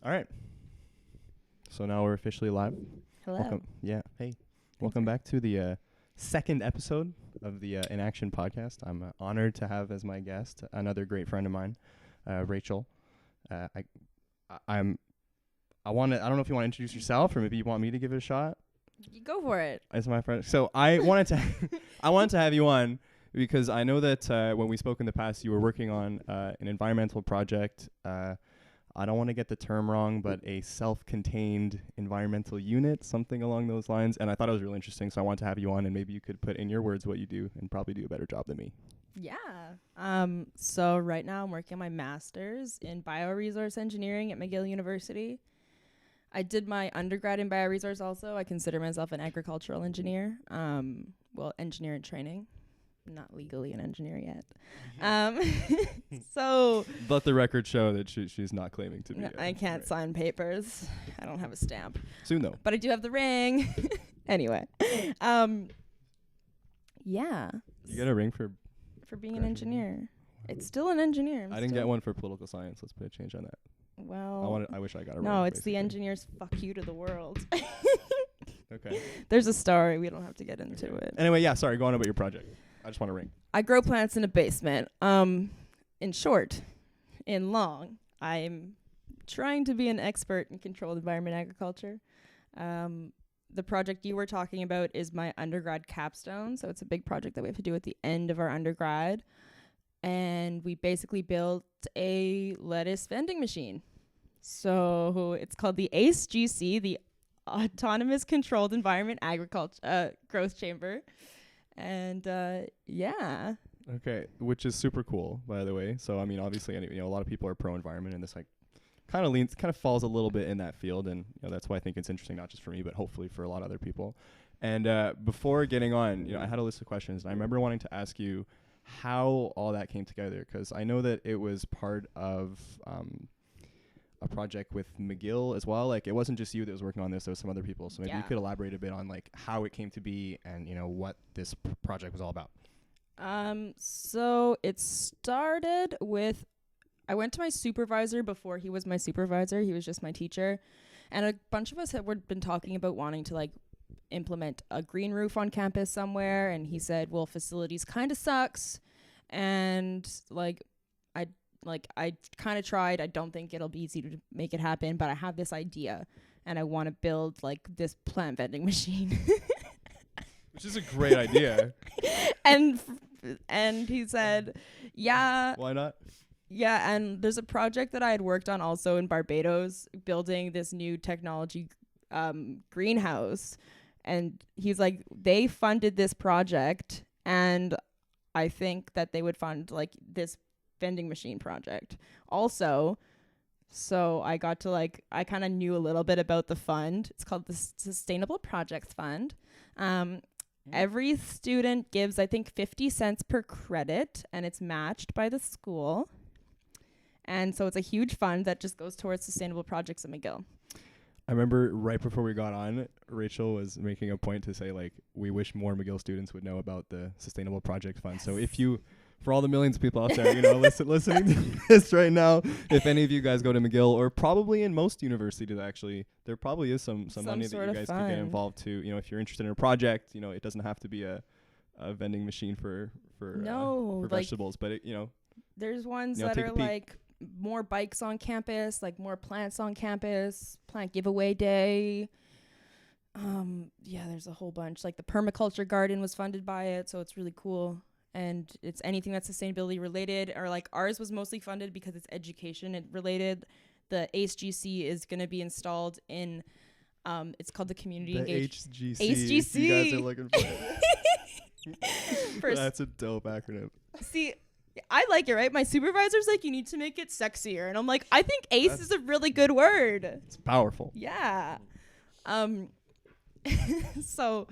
All right. So now we're officially live. Hello. Welcome. Yeah. Hey. Welcome back to the second episode of the INaction podcast. I'm honored to have as my guest another great friend of mine, Rachael. I don't know if you want to introduce yourself or maybe you want me to give it a shot. You go for it. As my friend. So I wanted to I wanted to have you on because I know that when we spoke in the past, you were working on an environmental project. I don't want to get the term wrong, but a self-contained environmental unit, something along those lines. And I thought it was really interesting, so I wanted to have you on, and maybe you could put in your words what you do and probably do a better job than me. Yeah. So right now I'm working on my master's in BioResource engineering at McGill University. I did my undergrad in BioResource also. I consider myself an agricultural engineer. Engineer in training. Not legally an engineer yet. So Let the record show that she's not claiming to be. I can't sign papers. I don't have a stamp. Soon though. But I do have the ring. Anyway. Yeah. You get a ring for being an engineer. It's still an engineer. I didn't get one for political science. Let's put a change on that. Well, I wish I got a ring. no, it's basically. the engineer's fuck you to the world. Okay. There's a story. We don't have to get into it. Anyway, yeah, sorry, go on about your project. I just want a ring. I grow plants in a basement. In short, in long, I'm trying to be an expert in controlled environment agriculture. The project you were talking about is my undergrad capstone. So it's a big project that we have to do at the end of our undergrad. And we basically built a lettuce vending machine. So it's called the ACE-GC, the Autonomous Controlled Environment Agriculture Growth Chamber. And yeah. Okay, which is super cool, by the way. So I mean, obviously, a lot of people are pro-environment, and this kind of falls a little bit in that field, and that's why I think it's interesting, not just for me, but hopefully for a lot of other people. And before getting on, I had a list of questions, and I remember wanting to ask you how all that came together, because I know that it was part of a project with McGill as well. Like, it wasn't just you that was working on this, there was some other people. So maybe you could elaborate a bit on like how it came to be and what this project was all about. So it started with, I went to my supervisor before he was my supervisor. He was just my teacher. And a bunch of us had been talking about wanting to like implement a green roof on campus somewhere. And he said, well, facilities kind of sucks. And I kind of tried. I don't think it'll be easy to make it happen, but I have this idea and I want to build like this plant vending machine. Which is a great idea. And he said, yeah. Why not? Yeah, and there's a project that I had worked on also in Barbados, building this new technology greenhouse. And he's like, they funded this project, and I think that they would fund like this vending machine project also. So I got to I kind of knew a little bit about the fund. It's called the Sustainable Projects Fund. Every student gives, I think, 50 cents per credit, and it's matched by the school. And so it's a huge fund that just goes towards sustainable projects at McGill. I remember right before we got on, Rachael was making a point to say, like, we wish more McGill students would know about the Sustainable Projects Fund. Yes. So if you, for all the millions of people out there, listening to this right now, if any of you guys go to McGill, or probably in most universities actually, there probably is some money that you guys could get involved to. If you're interested in a project, it doesn't have to be a vending machine for vegetables, but there's ones that are like more bikes on campus, like more plants on campus, plant giveaway day. There's a whole bunch. Like the permaculture garden was funded by it, so it's really cool. And it's anything that's sustainability related, or like ours was mostly funded because it's education related. The ACE-GC is going to be installed in, it's called the Community Engagement. ACE-GC. You guys are looking for it. That's a dope acronym. See, I like it, right? My supervisor's like, you need to make it sexier. And I'm like, I think ACE is a really good word. It's powerful. Yeah. So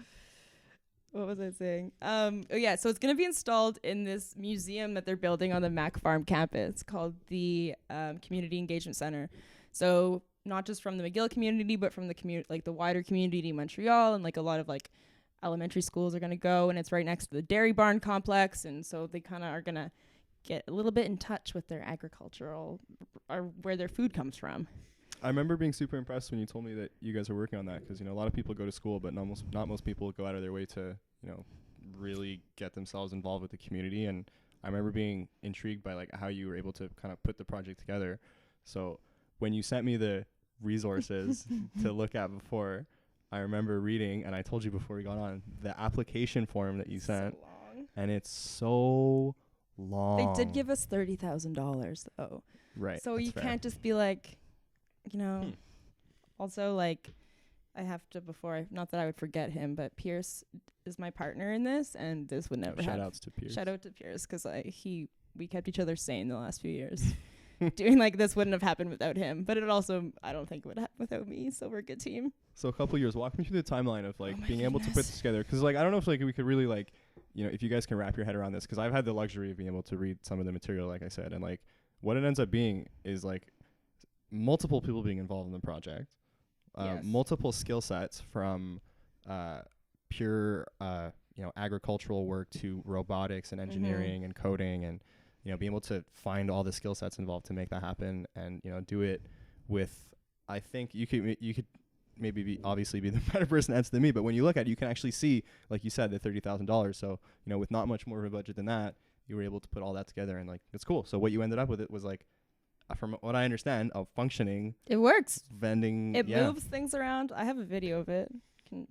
what was I saying? So it's going to be installed in this museum that they're building on the Mac Farm campus called the Community Engagement Center. So not just from the McGill community, but from the community, like the wider community in Montreal, and like a lot of like elementary schools are going to go, and it's right next to the dairy barn complex. And so they kind of are going to get a little bit in touch with their agricultural or where their food comes from. I remember being super impressed when you told me that you guys are working on that, because, you know, a lot of people go to school, but not most people go out of their way to, you know, really get themselves involved with the community. And I remember being intrigued by like how you were able to kind of put the project together. So when you sent me the resources to look at before, I remember reading, and I told you before we got on, the application form that you sent, so long. and it's so long. They did give us $30,000 though. Right. So that's you fair. can't just be like, you know, also like I have to not that I would forget him, but Pierce is my partner in this, and this would never Shout happen. outs to Pierce. Shout out to Pierce, because we kept each other sane the last few years. Doing like this wouldn't have happened without him, but it also I don't think it would happen without me. So we're a good team. So a couple of years, walk me through the timeline of like Oh my being able to put goodness. this together, because like I don't know if like we could really like, you know, if you guys can wrap your head around this, because I've had the luxury of being able to read some of the material, like I said, and like what it ends up being is like multiple people being involved in the project, Yes. multiple skill sets from pure you know, agricultural work to robotics and engineering and coding, and you know, being able to find all the skill sets involved to make that happen, and you know, do it with, I think you could maybe obviously be the better person to answer than me, but when you look at it, you can actually see, like you said, the $30,000. So you know, with not much more of a budget than that, you were able to put all that together, and like it's cool. So what you ended up with it was like, from what I understand, a functioning It works. vending. It moves things around. I have a video of it. Can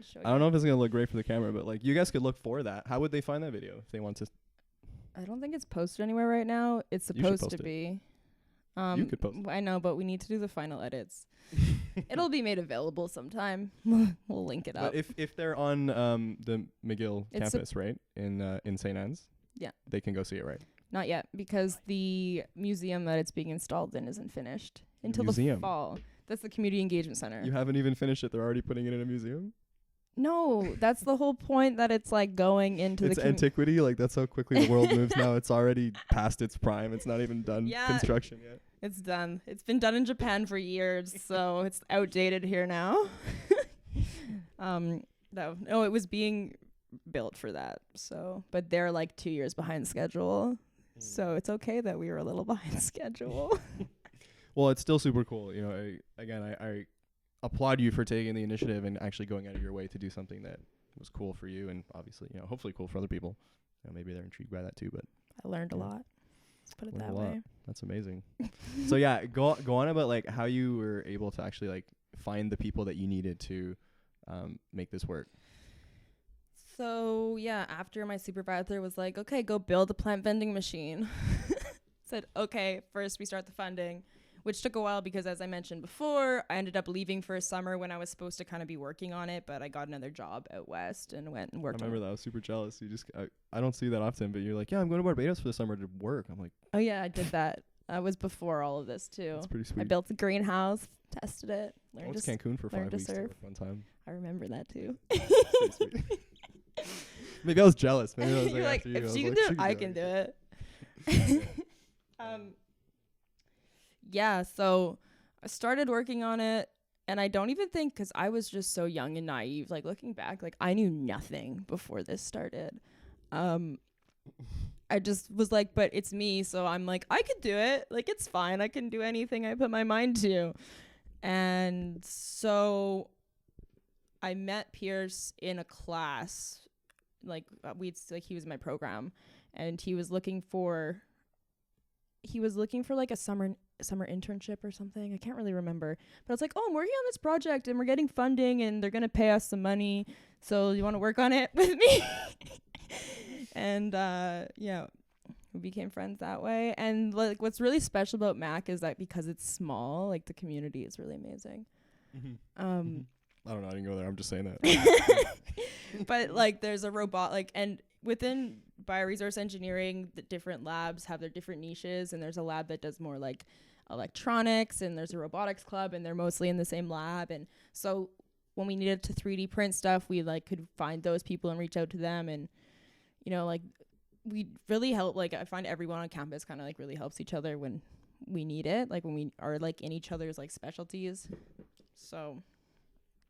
show you. I don't know if it's gonna look great for the camera, but like you guys could look for that. How would they find that video if they want to? I don't think it's posted anywhere right now. It's You should supposed post to it. be. You could post. I know, but we need to do the final edits. It'll be made available sometime. We'll link it up. But if they're on the McGill It's campus, right, in St. Anne's, Yeah. they can go see it, right? Not yet, because the museum that it's being installed in isn't finished until Museum? the fall. That's the community engagement center. You haven't even finished it. They're already putting it in a museum. No, that's the whole point, that it's like going into It's the antiquity. Like that's how quickly the world moves now. It's already past its prime. It's not even done Yeah. construction yet. It's done. It's been done in Japan for years, so it's outdated here now. No, it was being built for that. So, but they're like 2 years behind schedule. So it's okay that we were a little behind schedule. Well, it's still super cool. You know, I applaud you for taking the initiative and actually going out of your way to do something that was cool for you, and obviously, you know, hopefully cool for other people. You know, maybe they're intrigued by that too. But I learned a Yeah. lot. Let's put it Learned that a lot. way. That's amazing. So yeah, go on about like how you were able to actually like find the people that you needed to make this work. So yeah, after my supervisor was like, okay, go build a plant vending machine. Said, okay, first we start the funding, which took a while because, as I mentioned before, I ended up leaving for a summer when I was supposed to kind of be working on it, but I got another job out west and went and worked I on remember that. I was super jealous. You just I don't see that often, but you're like, yeah, I'm going to Barbados for the summer to work. I'm like, Oh yeah, I did that. That was before all of this too. that's pretty I sweet. built the greenhouse, tested it, I learned went to to Cancun for 5 learn to weeks to surf. work one time. I remember that too. Pretty sweet. Maybe I was jealous. Maybe I was You're like, after you. if I she was can like, do it, I can do it. Yeah, so I started working on it, and I don't even think, because I was just so young and naive, like looking back, like I knew nothing before this started. I just was like, but it's me, so I'm like, I could do it. Like, it's fine. I can do anything I put my mind to. And so I met Pierce in a class, like he was in my program, and he was looking for like a summer internship or something. I can't really remember, but I was like, oh, I'm working on this project and we're getting funding and they're gonna pay us some money, so you want to work on it with me? And yeah, we became friends that way. And like, what's really special about Mac is that because it's small, like the community is really amazing. I don't know. I didn't go there. I'm just saying that. But like, there's a robot, like, and within BioResource engineering, the different labs have their different niches, and there's a lab that does more like electronics, and there's a robotics club, and they're mostly in the same lab. And so when we needed to 3D print stuff, we like could find those people and reach out to them. And you know, like, we really help. Like, I find everyone on campus kind of like really helps each other when we need it, like when we are like in each other's like specialties. So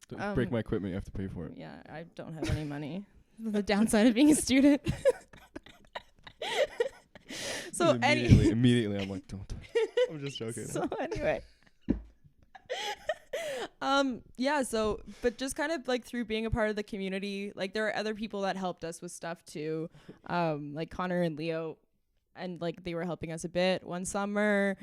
Don't break my equipment. You have to pay for it. yeah, I don't have any money. The downside of being a student. So immediately, I'm like, don't. I'm just joking. So anyway, Yeah, so but just kind of like through being a part of the community, like there are other people that helped us with stuff too. Like Connor and Leo, and like they were helping us a bit one summer.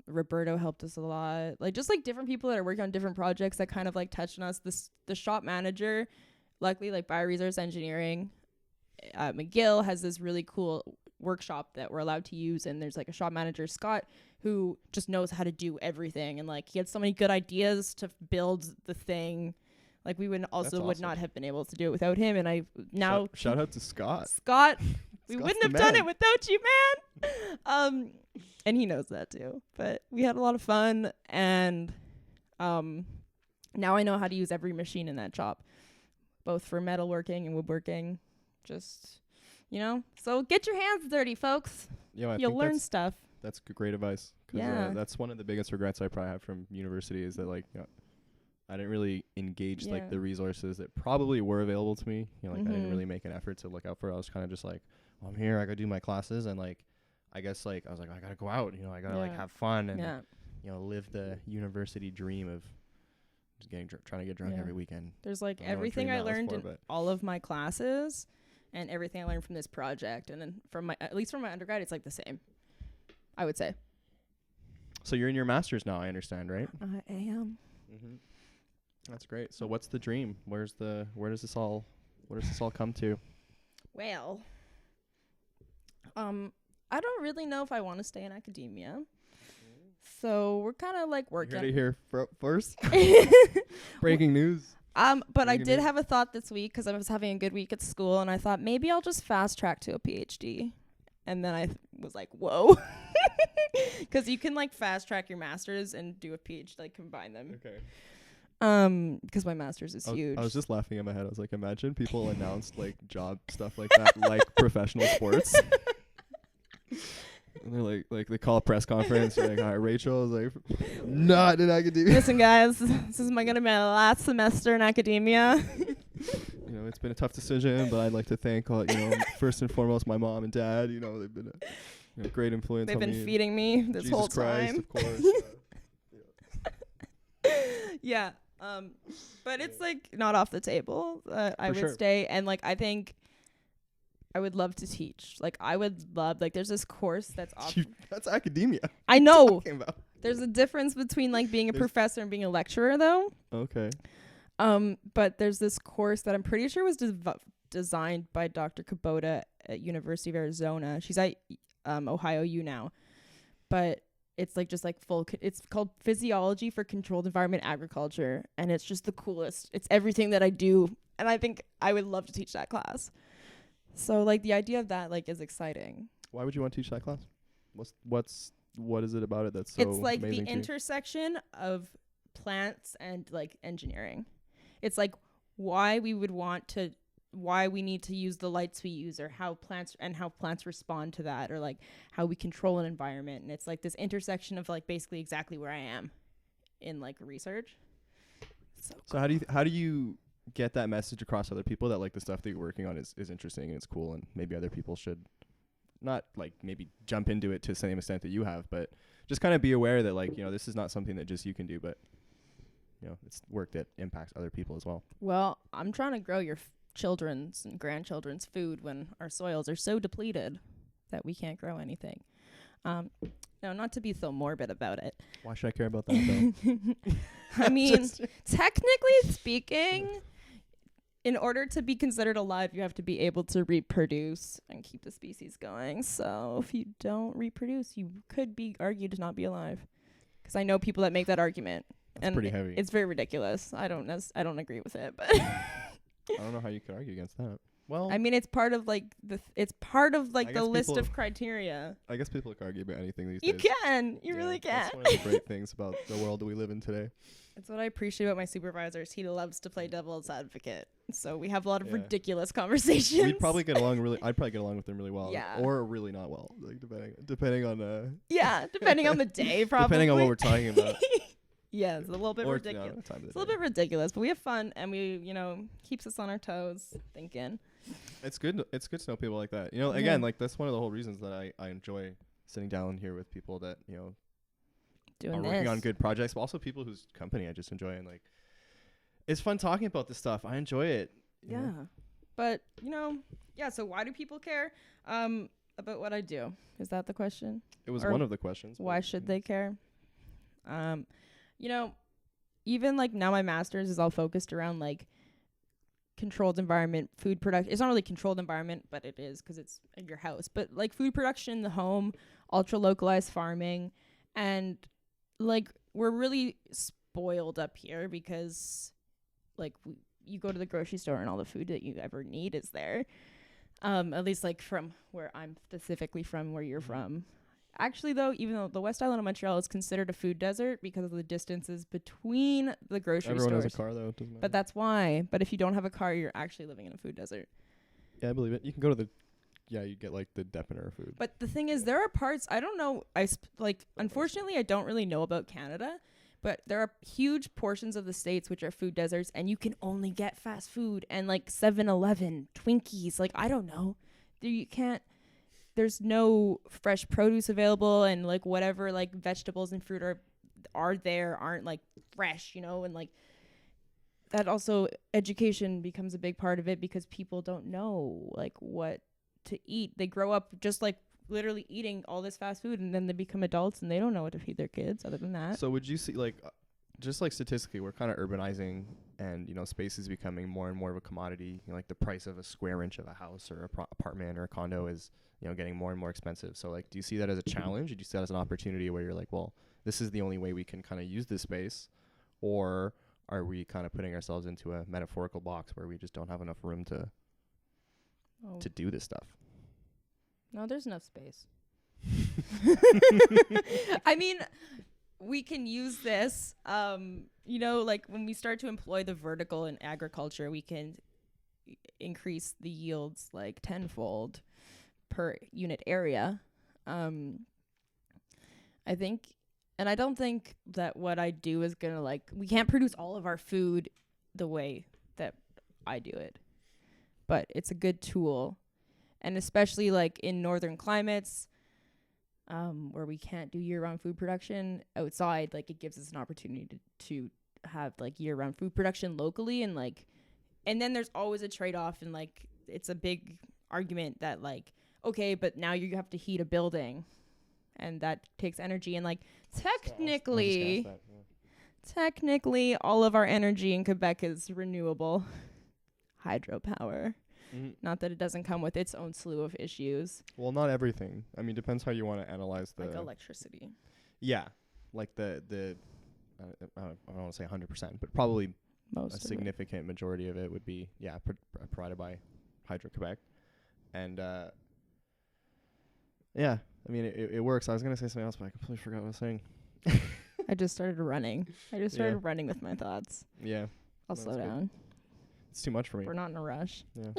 Roberto helped us a lot. Like just like different people that are working on different projects that kind of like touched on us. The shop manager, luckily like BioResource engineering, McGill has this really cool workshop that we're allowed to use, and there's like a shop manager, Scott, who just knows how to do everything, and like he had so many good ideas to build the thing. Like we would not have been able to do it without him, and I now shout out to Scott. We wouldn't have done it without you, man. And he knows that too. But we had a lot of fun, and now I know how to use every machine in that shop, both for metalworking and woodworking. Just, so get your hands dirty, folks. You'll learn stuff. That's great advice. That's one of the biggest regrets I probably have from university is that I didn't really engage like the resources that probably were available to me. I didn't really make an effort to look out for it. I was kind of just like, well, I'm here, I gotta do my classes, and like I guess like I was like, I gotta go out, I gotta like have fun and live the university dream of just trying to get drunk every weekend. There's like everything I learned in all of my classes and everything I learned from this project, and then at least from my undergrad, it's like the same, I would say. So you're in your master's now, I understand, right? I am. Mm-hmm. That's great. So what's the dream? Where does this all come to? Well, I don't really know if I want to stay in academia. So we're kind of like working. You heard it here first. Breaking news. But I did have a thought this week because I was having a good week at school, and I thought maybe I'll just fast track to a PhD. And then I was like, whoa. Because you can like fast track your master's and do a PhD, like combine them. Okay. Because my master's is huge. I was just laughing in my head. I was like, imagine people announced like job stuff like that, like professional sports. And they're like they call a press conference. They're like, all right, Rachel is like, not in academia. Listen, guys, this is gonna be my last semester in academia. It's been a tough decision, but I'd like to thank first and foremost my mom and dad. They've been a great influence. They've been feeding me this Jesus whole Christ, time. Of course. Yeah. But it's like not off the table. I would stay, and like I think I would love to teach. Like I would love there's this course that's off. That's academia. I know. There's a difference between like being a professor and being a lecturer, though. Okay. But there's this course that I'm pretty sure was designed by Dr. Kubota at University of Arizona. She's at Ohio U now, but it's like just like it's called Physiology for Controlled Environment Agriculture, and it's just the coolest. It's everything that I do, and I think I would love to teach that class. So like the idea of that like is exciting. Why would you want to teach that class? What is it about it that's so It's like amazing the intersection of plants and like engineering. It's like why we need to use the lights we use, or how plants respond to that, or like how we control an environment. And it's like this intersection of like basically exactly where I am in like research. So how do you get that message across to other people that like the stuff that you're working on is interesting and it's cool, and maybe other people should not like maybe jump into it to the same extent that you have, but just kind of be aware that like, this is not something that just you can do, but it's work that impacts other people as well. Well, I'm trying to grow your children's and grandchildren's food when our soils are so depleted that we can't grow anything. No, not to be so morbid about it. Why should I care about that though? I mean, technically speaking, in order to be considered alive, you have to be able to reproduce and keep the species going. So if you don't reproduce, you could be argued to not be alive. Because I know people that make that argument. That's pretty heavy. It's very ridiculous. I don't agree with it, but I don't know how you could argue against that. Well, I mean, it's part of like the list of criteria. I guess people can argue about anything these days. You really can. That's one of the great things about the world that we live in today. It's what I appreciate about my supervisors. He loves to play devil's advocate. So we have a lot of ridiculous conversations. I'd probably get along with him really well. Yeah. Or really not well. Like depending on depending on the day, probably. Depending on what we're talking about. Yeah, it's a little bit ridiculous. It's a little bit ridiculous, but we have fun, and we, keeps us on our toes thinking. It's good to know people like that. Again, like that's one of the whole reasons that I enjoy sitting down here with people that, doing working this. on good projects, but also people whose company I just enjoy. And like, it's fun talking about this stuff. I enjoy it. you Yeah. know? But, so why do people care about what I do? Is that the question? It was Or one of the questions. Why should they care? Even like now my master's is all focused around like controlled environment, food production. It's not really controlled environment, but it is because it's in your house. But like food production in the home, ultra localized farming, and like we're really spoiled up here because like you go to the grocery store and all the food that you ever need is there. At least like from where I'm specifically from, where you're from. Actually, though, even though the West Island of Montreal is considered a food desert because of the distances between the grocery Everyone stores. has a car, though. It doesn't matter. But that's why. But if you don't have a car, you're actually living in a food desert. Yeah, I believe it. You can go to the... Yeah, you get, like, the Depener food. But the thing is, there are parts... I don't know. Unfortunately, I don't really know about Canada. But there are huge portions of the States which are food deserts. And you can only get fast food and, like, 7-Eleven, Twinkies. Like, I don't know. You can't... There's no fresh produce available, and like whatever like vegetables and fruit are there aren't like fresh, and like that also education becomes a big part of it because people don't know like what to eat. They grow up just like literally eating all this fast food, and then they become adults and they don't know what to feed their kids other than that. So would you see like just like statistically, we're kind of urbanizing, and space is becoming more and more of a commodity. Like the price of a square inch of a house or apartment or a condo is getting more and more expensive. So like, do you see that as a challenge? Or do you see that as an opportunity where you're like, well, this is the only way we can kind of use this space? Or are we kind of putting ourselves into a metaphorical box where we just don't have enough room to do this stuff? No, there's enough space. I mean, we can use this, like when we start to employ the vertical in agriculture, we can increase the yields like tenfold per unit area. I think, and I don't think that what I do is gonna we can't produce all of our food the way that I do it, but it's a good tool. And especially like in northern climates, where we can't do year-round food production outside, like it gives us an opportunity to have like year-round food production locally, and then there's always a trade-off, and like it's a big argument that like, okay, but now you have to heat a building, and that takes energy, and like technically all of our energy in Quebec is renewable hydropower. Mm-hmm. Not that it doesn't come with its own slew of issues. Well, not everything. I mean, depends how you want to analyze the... Like electricity. Yeah. Like the I don't want to say 100%, but probably a significant majority of it would be, provided by Hydro-Quebec. And, I mean, it works. I was going to say something else, but I completely forgot what I was saying. I just started running. Running with my thoughts. Yeah. I'll slow down. It's too much for me. We're not in a rush. Yeah.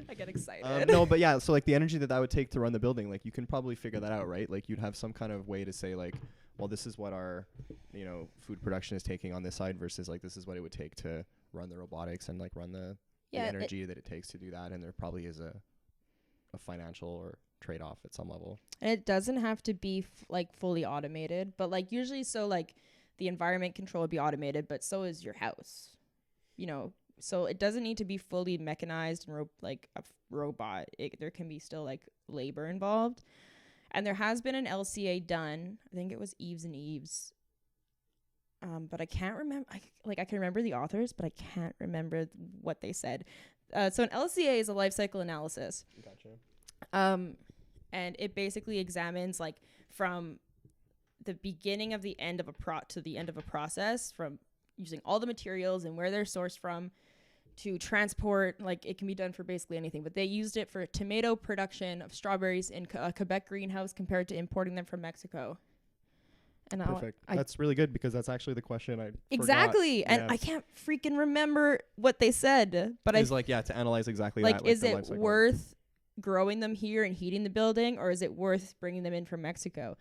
I get excited. No, but yeah, so like the energy that would take to run the building, like you can probably figure that out, right? Like you'd have some kind of way to say like, well, this is what our, food production is taking on this side versus like this is what it would take to run the robotics and like run the energy that it takes to do that. And there probably is a financial or trade-off at some level. And it doesn't have to be fully automated, but like usually the environment control would be automated, but so is your house, so it doesn't need to be fully mechanized and a robot. There can be still like labor involved. And there has been an LCA done. I think it was Eves and Eves. But I can't remember. I can remember the authors, but I can't remember what they said. So an LCA is a life cycle analysis. Gotcha. And it basically examines like from the beginning of the end of to the end of a process, from using all the materials and where they're sourced from to transport. Like it can be done for basically anything, but they used it for tomato production of strawberries in a Quebec greenhouse compared to importing them from Mexico. And perfect. That's really good because that's actually the question I exactly forgot. And I can't freaking remember what they said, but it's to analyze exactly that. Is it worth growing them here and heating the building, or is it worth bringing them in from Mexico?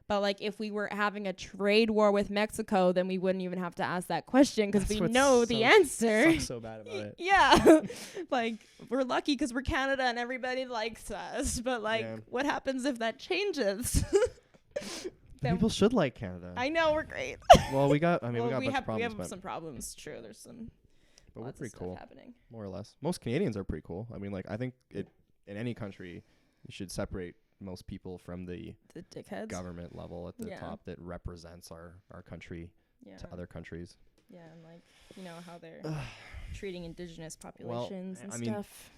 But like if we were having a trade war with Mexico, then we wouldn't even have to ask that question because we know the answer. I'm so bad about it. Yeah. Like we're lucky because we're Canada and everybody likes us. But what happens if that changes? People should like Canada. I know, we're great. Well, we got a bunch of we problems, have some problems. True, there's some. but we're Lots of pretty stuff cool, happening. more or less. Most Canadians are pretty cool. I mean, like, I think in any country, you should separate most people from the dickheads government level at the Yeah. top that represents our country to other countries. Yeah, and like how they're treating indigenous populations and I mean, stuff.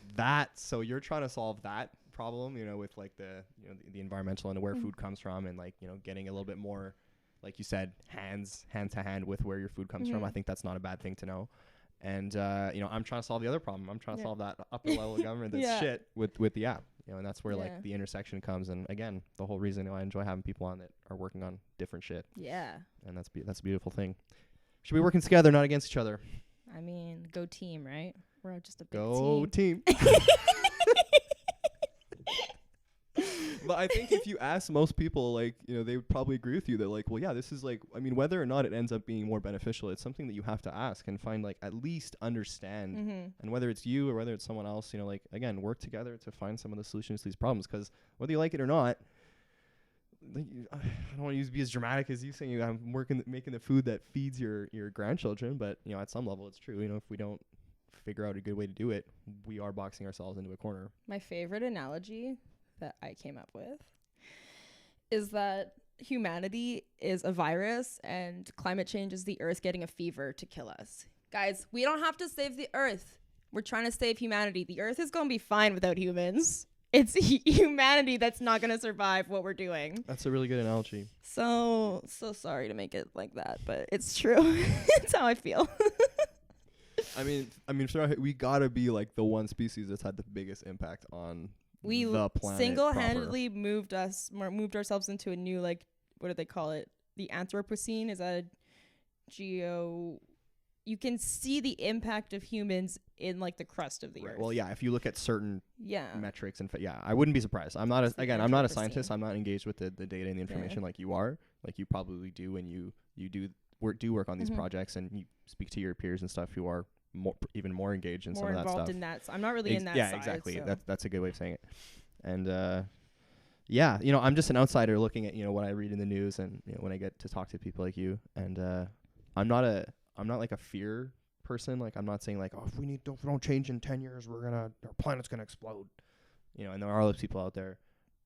So you're trying to solve that problem, with like the environmental and where food comes from, and like getting a little bit more, like you said, hand to hand with where your food comes from. I think that's not a bad thing to know. And I'm trying to solve the other problem. I'm trying to solve that upper level of government that's shit with the app. And that's where like the intersection comes. And again, the whole reason I enjoy having people on that are working on different shit. Yeah. And that's a beautiful thing. Should be working together, not against each other. I mean, go team, right? We're just a big Go team. But I think if you ask most people, like, they would probably agree with you that, like, well, yeah, this is like, I mean, whether or not it ends up being more beneficial, it's something that you have to ask and find, like, at least understand. And whether it's you or whether it's someone else, like, again, work together to find some of the solutions to these problems. Because whether you like it or not, like, I don't want to be as dramatic as you saying I'm making the food that feeds your grandchildren, but at some level it's true. If we don't figure out a good way to do it, we are boxing ourselves into a corner. My favorite analogy that I came up with is that humanity is a virus and climate change is the earth getting a fever to kill us. Guys, we don't have to save the earth. We're trying to save humanity. The earth is going to be fine without humans. It's humanity that's not going to survive what we're doing. That's a really good analogy. So sorry to make it like that, but it's true. It's how I feel. I mean, we gotta be like the one species that's had the biggest impact on the planet. Single-handedly moved ourselves into a new, like, what do they call it? The Anthropocene. Is that you can see the impact of humans in like the crust of the earth. Well, yeah, if you look at certain metrics and I wouldn't be surprised. I'm not a scientist. I'm not engaged with the data and the information like you are. Like you probably do when you do work on these projects and you speak to your peers and stuff who are even more engaged in some of that stuff. More involved in that. So I'm not really in that side. Yeah, exactly. So. That's a good way of saying it. And I'm just an outsider looking at what I read in the news and when I get to talk to people like you. And I'm not like a fear person. Like I'm not saying like, oh, if we don't change in 10 years, our planet's gonna explode. And there are those people out there,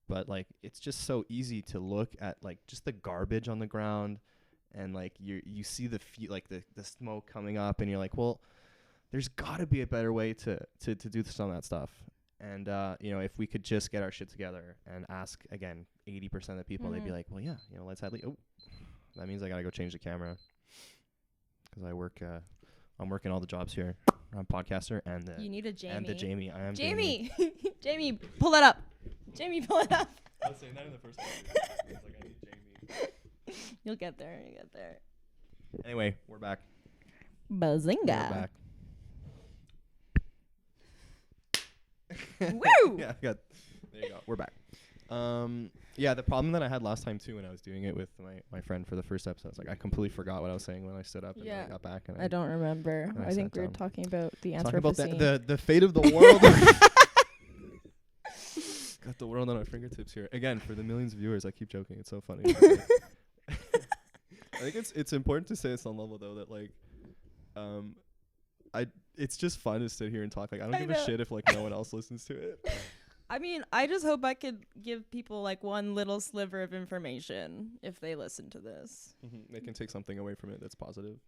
but like it's just so easy to look at like just the garbage on the ground, and like you see the smoke coming up, and you're like, well, there's got to be a better way to do some of that stuff. And if we could just get our shit together and ask again 80% of the people, they'd be like, well, yeah, let's at least. Oh, that means I gotta go change the camera. Because I'm working all the jobs here. I'm a podcaster and you need a Jamie. And the Jamie. I am Jamie. Jamie, pull that up. Jamie, pull it up. I was saying that in the first place. I was like, I need Jamie. You'll get there. Anyway, we're back. Bazinga. We're back. Woo! Yeah, there you go. We're back. The problem that I had last time too when I was doing it with my friend for the first episode, I was like, I completely forgot what I was saying when I stood up and I got back. And I don't remember. I think we were talking about the Anthropocene. Talking about the fate of the world. Got the world on our fingertips here. Again, for the millions of viewers, I keep joking. It's so funny. I think it's important to say at some level though that like, it's just fun to sit here and talk. Like I don't give a shit if like no one else listens to it. I mean, I just hope I could give people like one little sliver of information if they listen to this. They can take something away from it that's positive.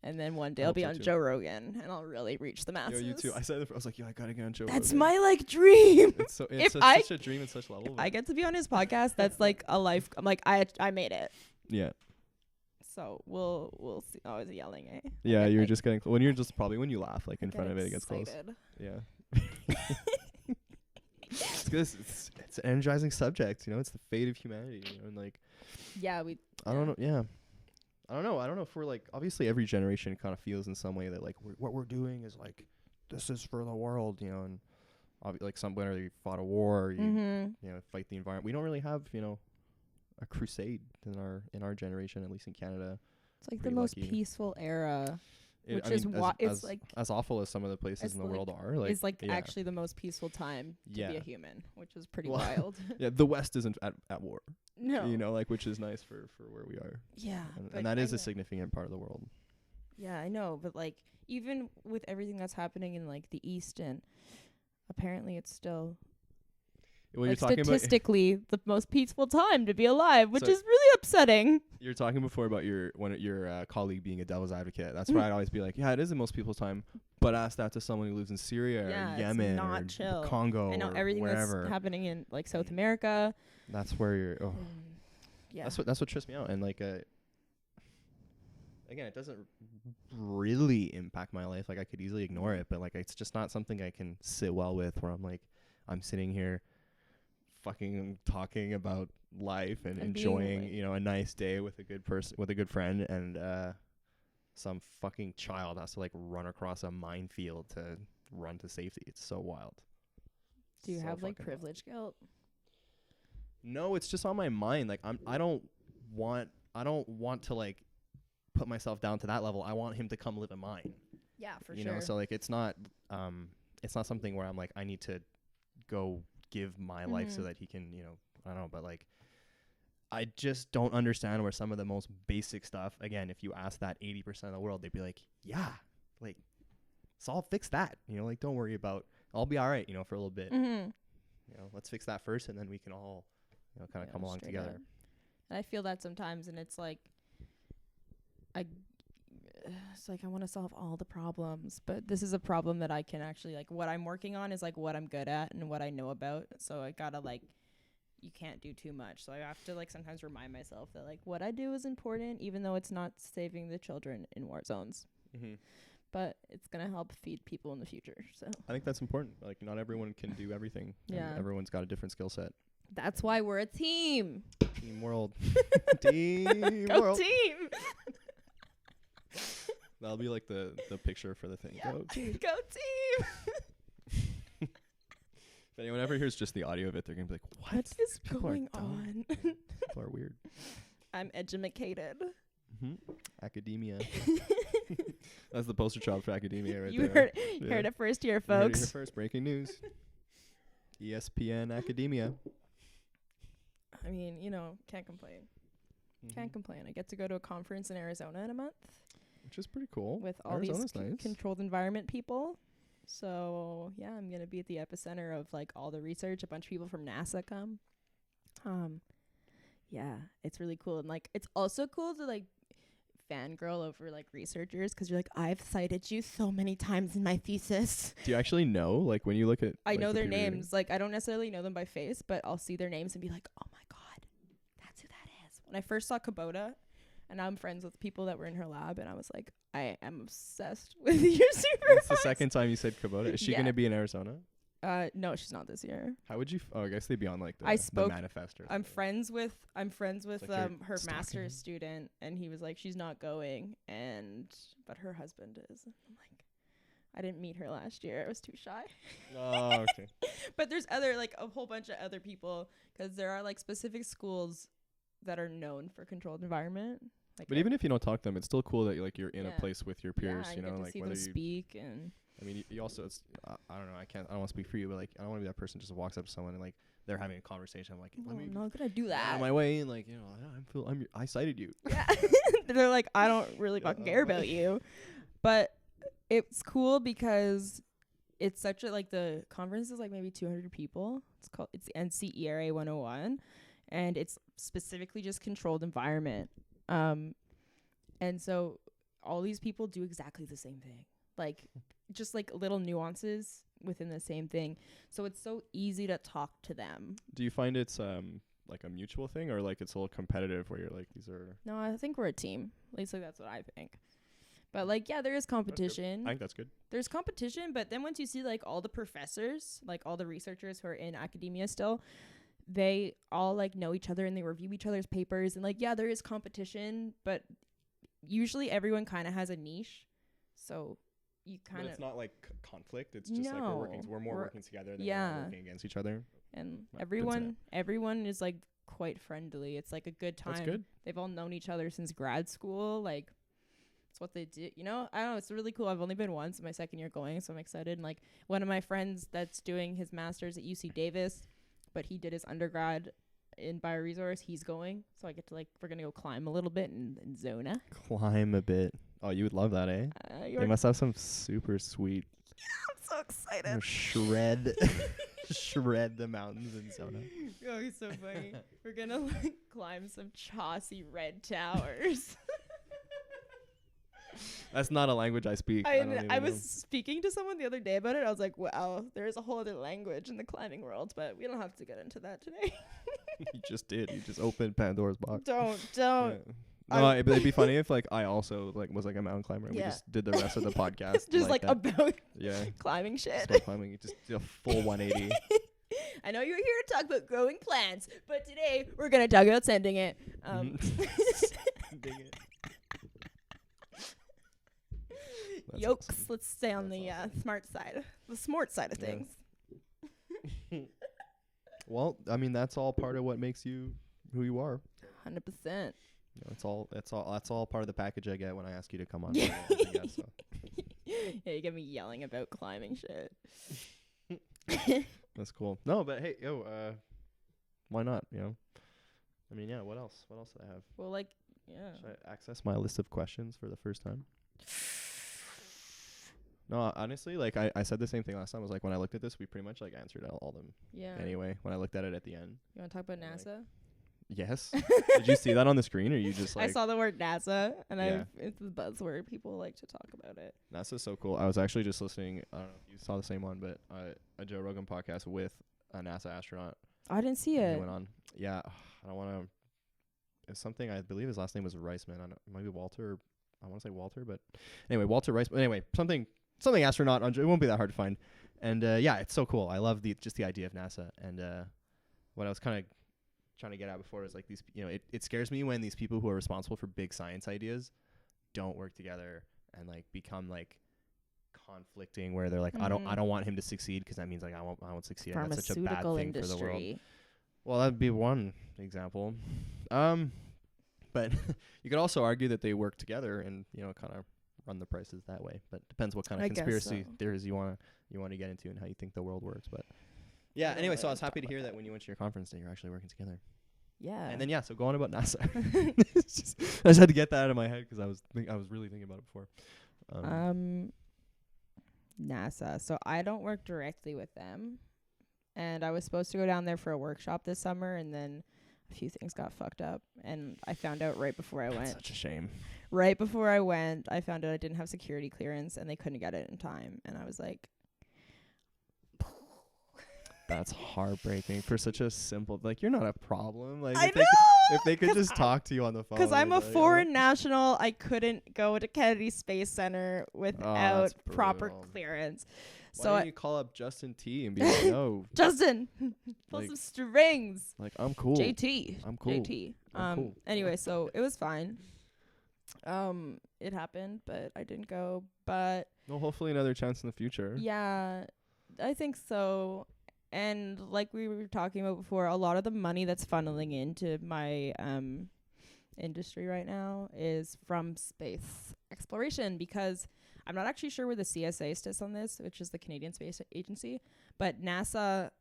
And then one day I'll be on Joe Rogan and I'll really reach the masses. You too. I said it. I was like, I gotta get on Joe Rogan. That's my like dream. It's such a dream at such level. If I get to be on his podcast, that's like a life. I'm like, I made it. Yeah. So we'll see. I was yelling, eh? Yeah, you're just getting when you're just probably when you laugh like in front of it, it gets close. Yeah. It's good. It's an energizing subject, it's the fate of humanity, and like. Yeah, I don't know. Yeah. I don't know if we're like, obviously every generation kind of feels in some way that like what we're doing is like, this is for the world, and like whether you fought a war or you fight the environment. We don't really have, a crusade in our generation, at least in Canada. It's like the most peaceful era. Which I is mean, why it's as, like as awful as some of the places in the world are, like, is like yeah. actually the most peaceful time to be Yeah. a human, which is pretty Well, wild. Yeah, the West isn't at war. No. You know, like, which is nice for where we are. Yeah. And that is a significant part of the world. Yeah, I know, but like even with everything that's happening in like the East, and apparently it's still Well, like you're talking statistically the most peaceful time to be alive, which So- is really upsetting. You're talking before about your colleague being a devil's advocate. That's why I'd always be like, yeah, it is the most people's time. But ask that to someone who lives in Syria Yeah, or it's Yemen not or chill. Congo I know or everything wherever. that's happening in like South America. That's where you're. Oh, Yeah. that's what trips me out. And like, again, it doesn't really impact my life. Like, I could easily ignore it, but like, it's just not something I can sit well with. Where I'm like, I'm sitting here, fucking talking about life and enjoying, like, you know, a nice day with a good person, with a good friend, and some fucking child has to like run across a minefield to run to safety. It's so wild. Do you So have like fucking privilege guilt? No, it's just on my mind. Like, I don't want to like put myself down to that level. I want him to come live in mine. Yeah, for You sure. know, so like it's not something where I'm like, I need to go give my life so that he can, you know, I don't know, but like I just don't understand where some of the most basic stuff, again, if you ask that 80% of the world, they'd be like, yeah, like, so I'll fix that. You know, like, don't worry about, I'll be all right, you know, for a little bit. You know, let's fix that first, and then we can all, you know, kind of come along together. Up. And I feel that sometimes, and it's like, it's like I want to solve all the problems, but this is a problem that I can actually, like, what I'm working on is like what I'm good at and what I know about. So I gotta like, you can't do too much. So I have to like sometimes remind myself that like what I do is important, even though it's not saving the children in war zones. But it's gonna help feed people in the future. So I think that's important. Like, not everyone can do everything. Yeah. Everyone's got a different skill set. that's why we're a team. Team world. Team Go world. team. That'll be like the picture for the thing. Yeah. Go team. Go team. If anyone ever hears just the audio of it, they're gonna be like, What is People are going dumb. on? People are weird. I'm edumacated. Academia. That's the poster child for academia right You there. heard it first here, You heard it here folks. first. Breaking news. ESPN Academia. I mean, you know, can't complain. Can't complain. I get to go to a conference in Arizona in a month Which is pretty cool. with all Arizona's these nice. controlled environment people. So yeah, I'm gonna be at the epicenter of like all the research. A bunch of people from NASA come. Yeah, it's really cool, and like it's also cool to like fangirl over like researchers because you're like, I've cited you so many times in my thesis. Do you actually know, like, when you look at? I like, know the their peer reviewing? names. Like I don't necessarily know them by face, but I'll see their names and be like, oh my god, that's who that is. When I first saw Kubota, and now I'm friends with people that were in her lab, and I was like, I am obsessed with your supervisor. That's the second time you said Kubota. Is she Yeah. gonna be in Arizona? No, she's not this year. How would you? I guess they'd be on like the, I spoke- the manifest. Or I'm something. friends with like you're her stalking master's her. student, and he was like, she's not going, but her husband is. And I'm like, I didn't meet her last year. I was too shy. Oh, okay. But there's other like a whole bunch of other people because there are like specific schools that are known for controlled environment. Like But even if you don't talk to them, it's still cool that you're in Yeah. a place with your peers. yeah, You know, get to like see whether them you. speak and I mean, you also it's. I don't know. I don't want to speak for you, but like, I don't want to be that person just walks up to someone and like they're having a conversation. I'm like, let me I'm not gonna do get out that. of my way, and like, you know, I cited you. Yeah. They're like, I don't really fucking care about you. But it's cool because it's such a, like, the conference is like maybe 200 people. It's the NCERA 101, and it's specifically just controlled environment. And so all these people do exactly the same thing. Like, just like little nuances within the same thing. So it's so easy to talk to them. Do you find it's like a mutual thing, or like it's a little competitive where you're like, these are? No, I think we're a team. At least like that's what I think. But like, yeah, there is competition. I think that's good. There's competition, but then once you see like all the professors, like all the researchers who are in academia still, they all like know each other and they review each other's papers, and like, yeah, there is competition, but usually everyone kind of has a niche. So you kind of, it's not like conflict. It's just like we're working. No, We're more we're- working together than yeah. we're working against each other. and Good to know. everyone is like quite friendly. It's like a good time. That's good. They've all known each other since grad school. Like, It's what they do. You know, I don't know. It's really cool. I've only been once in my second year going, so I'm excited. And like one of my friends that's doing his master's at UC Davis, but he did his undergrad in BioResource. He's going, so I get to we're gonna go climb a little bit in Zona. Climb a bit. Oh, you would love that, eh? They must have some super sweet. I'm so excited. Shred the mountains in Zona. Oh, it's so funny. We're gonna climb some Chaucy red towers. That's not a language I speak. I was speaking to someone the other day about it. I was like, wow, there's a whole other language in the climbing world, but we don't have to get into that today. You just did. You just opened Pandora's box. Don't. Yeah. No, it'd be funny if I also was a mountain climber and we just did the rest of the podcast just about climbing just shit. about climbing. Just did a full 180. I know you're here to talk about growing plants, but today we're gonna talk about sending it. Sending it. Yokes. Awesome. Let's stay on the smart side of things. Well, I mean that's all part of what makes you who you are. 100%. That's all part of the package I get when I ask you to come on. Yeah, you get me yelling about climbing shit. That's cool. No, but hey, why not? You know, I mean, yeah. What else? What else did I have? Well, Should I access my list of questions for the first time? No, honestly, I said the same thing last time. I was like, when I looked at this, we pretty much answered all them. Yeah. Anyway, when I looked at it at the end. You want to talk about NASA? Yes. Did you see that on the screen, or you just I saw the word NASA, and it's the buzzword. People like to talk about it. NASA's so cool. I was actually just listening. I don't know if you saw the same one, but a Joe Rogan podcast with a NASA astronaut. I didn't see it. He went on. Yeah, I don't want to. It's something I believe his last name was Reisman. I don't, maybe Walter. I want to say Walter, but anyway, Walter Reisman. Anyway, something astronaut. It won't be that hard to find. And it's so cool. I love the idea of NASA. And what I was kind of trying to get at before is these, it scares me when these people who are responsible for big science ideas don't work together and become conflicting, where they're I don't want him to succeed because that means I won't succeed. And that's such a bad thing for the world. Well, that'd be one example. But you could also argue that they work together and kind of run the prices that way. But depends what kind of conspiracy theories you want to get into and how you think the world works. But yeah, anyway, so I was happy to hear that when you went to your conference that you're actually working together. Yeah. And then so go on about NASA. I just had to get that out of my head because I was really thinking about it before. NASA. So I don't work directly with them, and I was supposed to go down there for a workshop this summer, and then a few things got fucked up, and I found out right before I went. Such a shame. Right before I went, I found out I didn't have security clearance, and they couldn't get it in time, and I was like, that's heartbreaking for such a simple, you're not a problem. I know! If they could just talk to you on the phone. Because I'm a foreign national, I couldn't go to Kennedy Space Center without proper clearance. Why don't you call up Justin T and be like, no. Justin, pull some strings. I'm cool. JT. I'm cool. JT. Cool. Anyway, so it was fine. It happened, but I didn't go. But well, hopefully another chance in the future. Yeah, I think so. And like we were talking about before, a lot of the money that's funneling into my industry right now is from space exploration, because I'm not actually sure where the CSA sits on this, which is the Canadian Space Agency, but NASA,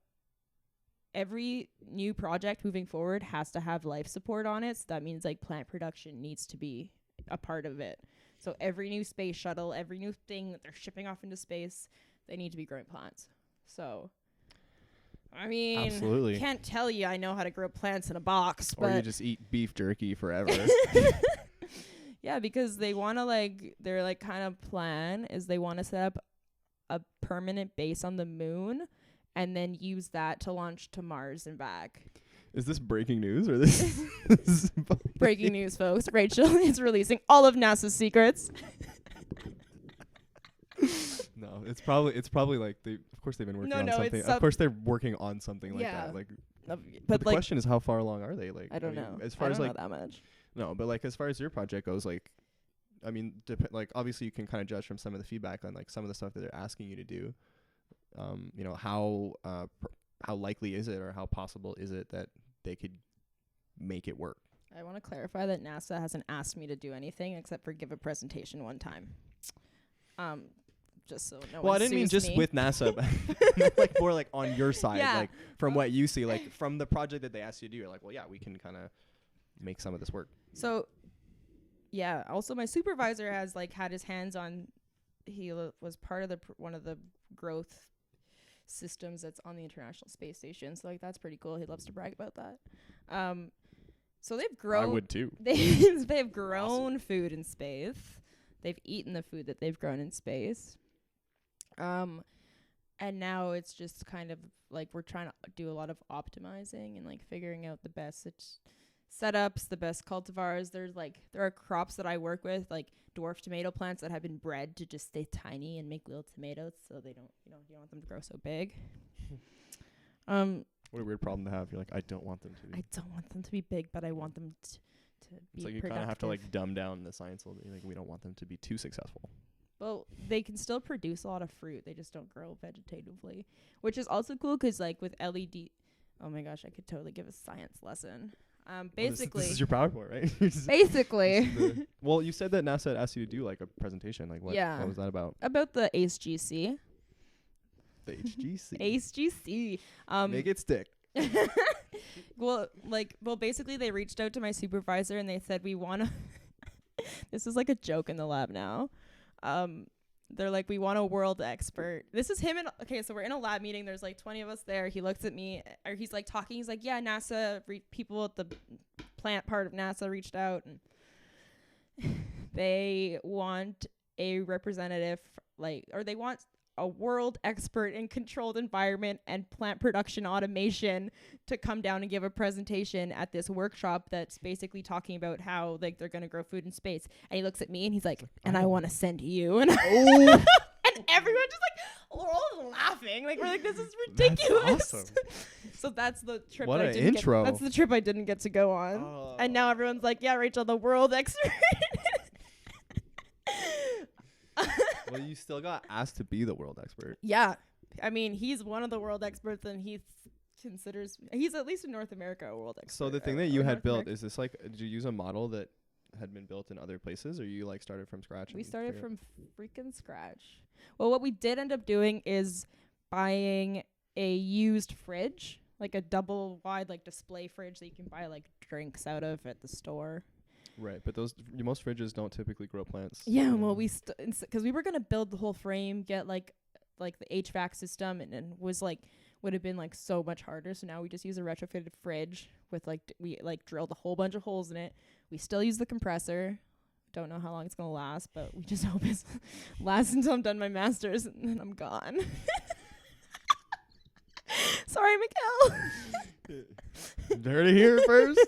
every new project moving forward has to have life support on it. So that means plant production needs to be a part of it. So every new space shuttle, every new thing that they're shipping off into space, they need to be growing plants. So I mean, absolutely. Can't tell you I know how to grow plants in a box. Or you just eat beef jerky forever. Yeah, because they want to their kind of plan is they want to set up a permanent base on the moon and then use that to launch to Mars and back. Is this breaking news or this? Breaking news, folks. Rachel is releasing all of NASA's secrets. No, it's probably of course they've been working on something. Of course they're working on something like that. But the question is, how far along are they? I don't know. As far I as don't know that much. No, but as far as your project goes, I mean, obviously you can kind of judge from some of the feedback on some of the stuff that they're asking you to do. How likely is it, or how possible is it that they could make it work? I want to clarify that NASA hasn't asked me to do anything except for give a presentation one time. Just so no Well, one I didn't mean sues just me. with NASA, but like more like on your side, Yeah. like from what you see, like from the project that they asked you to do. You're like, well, yeah, we can kind of make some of this work. So, yeah. Also, my supervisor has like had his hands on. He was part of the one of the growth systems that's on the International Space Station. So like that's pretty cool. He loves to brag about that. So they've grown. I would too. They've grown Awesome. food in space. They've eaten the food that they've grown in space. And now it's just kind of like we're trying to do a lot of optimizing and like figuring out the best setups, the best cultivars. There are crops that I work with, like dwarf tomato plants that have been bred to just stay tiny and make little tomatoes, so they don't, you don't want them to grow so big. What a weird problem to have. You're like, I don't want them to be. I don't want them to be big, but I want them to be It's like you kind of have to like dumb down the science a little bit. Like we don't want them to be too successful. Well, they can still produce a lot of fruit. They just don't grow vegetatively, which is also cool because, like, with LED, oh my gosh, I could totally give a science lesson. Basically, this is your PowerPoint, right? basically, Well, you said that NASA had asked you to do like a presentation. Like, what Yeah. was that about? about the HGC. The HGC. HGC. Make it stick. Well, basically, they reached out to my supervisor and they said, we want to. This is like a joke in the lab now. They're like, we want a world expert. This is him. Okay, so we're in a lab meeting. There's like 20 of us there. He looks at me, or he's like talking. He's like, yeah, NASA, people at the plant part of NASA reached out, and they want a representative, or they want a world expert in controlled environment and plant production automation to come down and give a presentation at this workshop that's basically talking about how like they're going to grow food in space. And he looks at me and he's like, and I want to send you. And, and everyone just like, we're all laughing. Like, we're like, this is ridiculous. That's awesome. So that's the trip. What that I an didn't intro. That's the trip I didn't get to go on. And now everyone's like, yeah, Rachel, the world expert. Well, you still got asked to be the world expert. Yeah. I mean, he's one of the world experts, and he's at least in North America a world expert. So the thing that you had built, is this like, did you use a model that had been built in other places, or you like started from scratch? We started from freaking scratch. Well, what we did end up doing is buying a used fridge, like a double wide like display fridge that you can buy like drinks out of at the store. Right, but most fridges don't typically grow plants. Yeah, well, because we were gonna build the whole frame, get like the HVAC system, and would have been like so much harder. So now we just use a retrofitted fridge with we drilled a whole bunch of holes in it. We still use the compressor. Don't know how long it's gonna last, but we just hope it lasts until I'm done my master's and then I'm gone. Sorry, Mikkel. Heard it here first.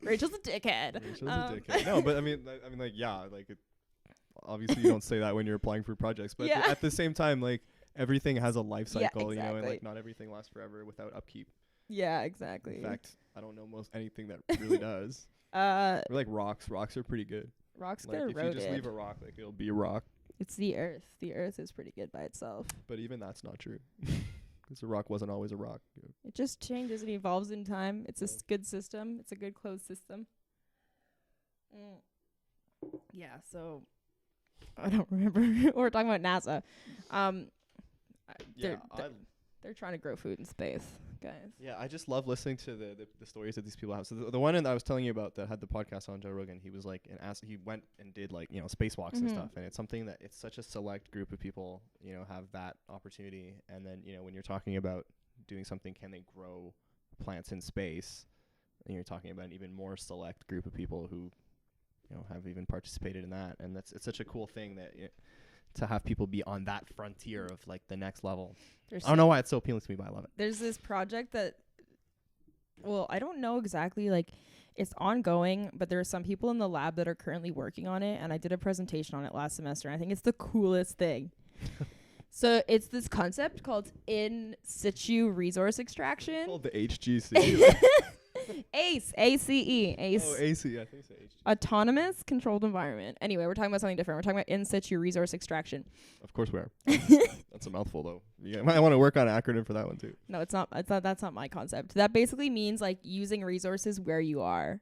Rachel's a dickhead. No, but I mean, like, yeah, like, obviously you don't say that when you're applying for projects, but Yeah. at the same time, like, everything has a life cycle, Yeah, and like exactly. not everything lasts forever without upkeep. Yeah, exactly. In fact, I don't know most anything that really does. Or like rocks. Rocks are pretty good. Rocks Like get if eroded. you just leave a rock, like it'll be a rock. It's the earth. The earth is pretty good by itself. But even that's not true. Because the rock wasn't always a rock. It just changes and evolves in time. It's a good system. It's a good closed system. Yeah, so I don't remember. We're talking about NASA. They're trying to grow food in space, guys. Yeah, I just love listening to the stories that these people have. So the one that I was telling you about that had the podcast on Joe Rogan, he was like, he went and did like, spacewalks and stuff. And it's something that it's such a select group of people, have that opportunity. And then, when you're talking about doing something, can they grow plants in space? And you're talking about an even more select group of people who, have even participated in that. And it's such a cool thing that to have people be on that frontier of like the next level. I don't know why it's so appealing to me, but I love it. There's this project that, well, I don't know exactly, like, it's ongoing, but there are some people in the lab that are currently working on it, and I did a presentation on it last semester, and I think it's the coolest thing. So it's this concept called in situ resource extraction. Called the HGC. ACE, ACE, ACE. Oh, AC. I think it's H. Autonomous Controlled Environment. Anyway, we're talking about something different. We're talking about in situ resource extraction. Of course we are. That's a mouthful, though. You might want to work on an acronym for that one, too. No, it's not. That's not my concept. That basically means like using resources where you are,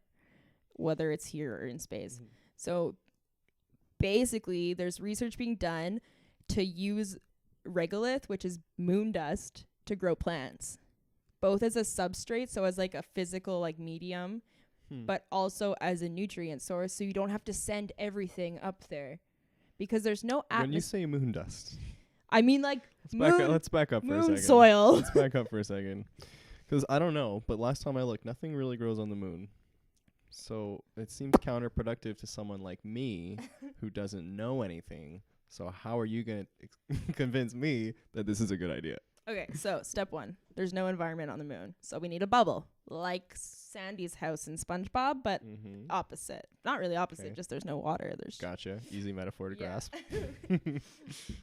whether it's here or in space. So basically, there's research being done to use regolith, which is moon dust, to grow plants, both as a substrate, so as like a physical like medium, but also as a nutrient source, so you don't have to send everything up there, because there's no atmosphere. When you say moon dust, I mean like let's back up for a moon second. soil. Let's back up for a second, because I don't know, but last time I looked, nothing really grows on the moon. So it seems counterproductive to someone like me who doesn't know anything. So how are you going to convince me that this is a good idea? Okay, so step 1, there's no environment on the moon, so we need a bubble, like Sandy's house in SpongeBob, but opposite. Not really opposite, just there's no water. There's Gotcha. Easy metaphor to grasp.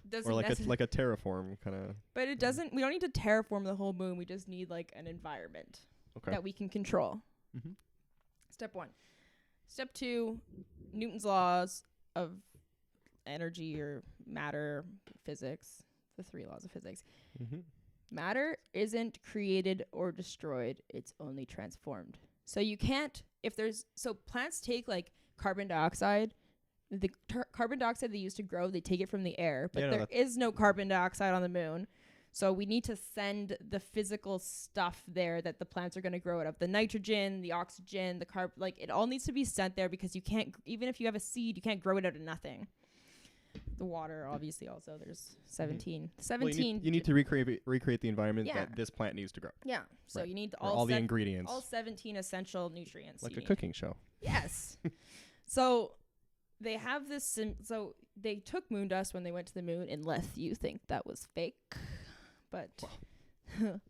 Doesn't or like a terraform kind of. But it doesn't. We don't need to terraform the whole moon. We just need like an environment that we can control. Step 1. Step 2, Newton's laws of energy or matter, physics, the 3 laws of physics. Matter isn't created or destroyed, it's only transformed. So you can't, so plants take like carbon dioxide, the carbon dioxide they use to grow, they take it from the air, but there is no carbon dioxide on the moon. So we need to send the physical stuff there that the plants are going to grow out of. The nitrogen, the oxygen, the carb, like it all needs to be sent there, because you can't, even if you have a seed, you can't grow it out of nothing. The water, obviously, also there's 17. Well, you need to recreate the environment that this plant needs to grow. Yeah. So you need all the ingredients, all 17 essential nutrients. Like a cooking show. Yes. So they have this. So they took moon dust when they went to the moon, unless you think that was fake. But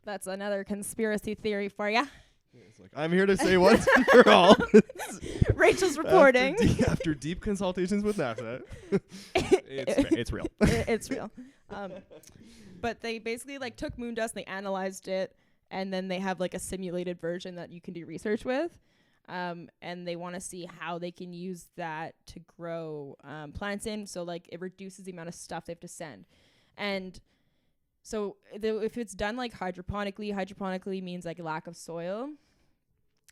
that's another conspiracy theory for ya. It's like, I'm here to say once and for all. Rachel's reporting. After deep consultations with NASA, it's real. It's real. But they basically like took moon dust, they analyzed it, and then they have like a simulated version that you can do research with. And they want to see how they can use that to grow plants in. So like it reduces the amount of stuff they have to send. And so if it's done like hydroponically means like lack of soil.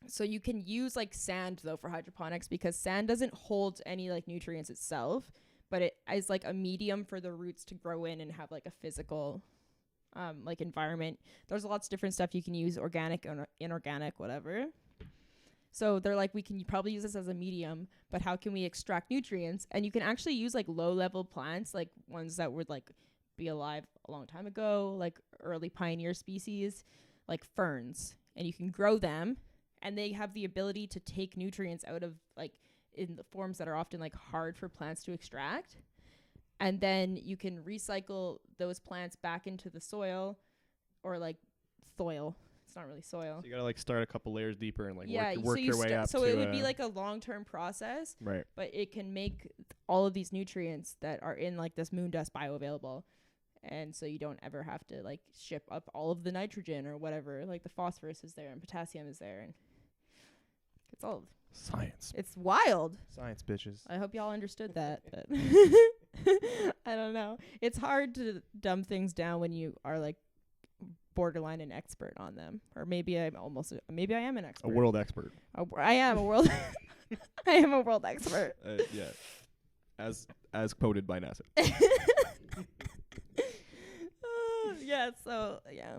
So you can use like sand though for hydroponics, because sand doesn't hold any like nutrients itself, but it is like a medium for the roots to grow in and have like a physical like environment. There's lots of different stuff you can use, organic or inorganic, whatever. So they're like, we can probably use this as a medium, but how can we extract nutrients? And you can actually use like low level plants, like ones that would like be alive a long time ago, like early pioneer species, like ferns, and you can grow them, and they have the ability to take nutrients out of like in the forms that are often like hard for plants to extract, and then you can recycle those plants back into the soil, or like soil. It's not really soil. So you gotta like start a couple layers deeper and like so work your way up. So it would be like a long-term process, right? But it can make all of these nutrients that are in like this moon dust bioavailable. And so you don't ever have to like ship up all of the nitrogen or whatever. Like the phosphorus is there and potassium is there, and it's all science. It's wild. Science, bitches. I hope y'all understood that. But I don't know. It's hard to dumb things down when you are like borderline an expert on them, or maybe I am an expert. A world expert. I am a world. I am a world expert. Yeah, as quoted by NASA. Yeah, so yeah.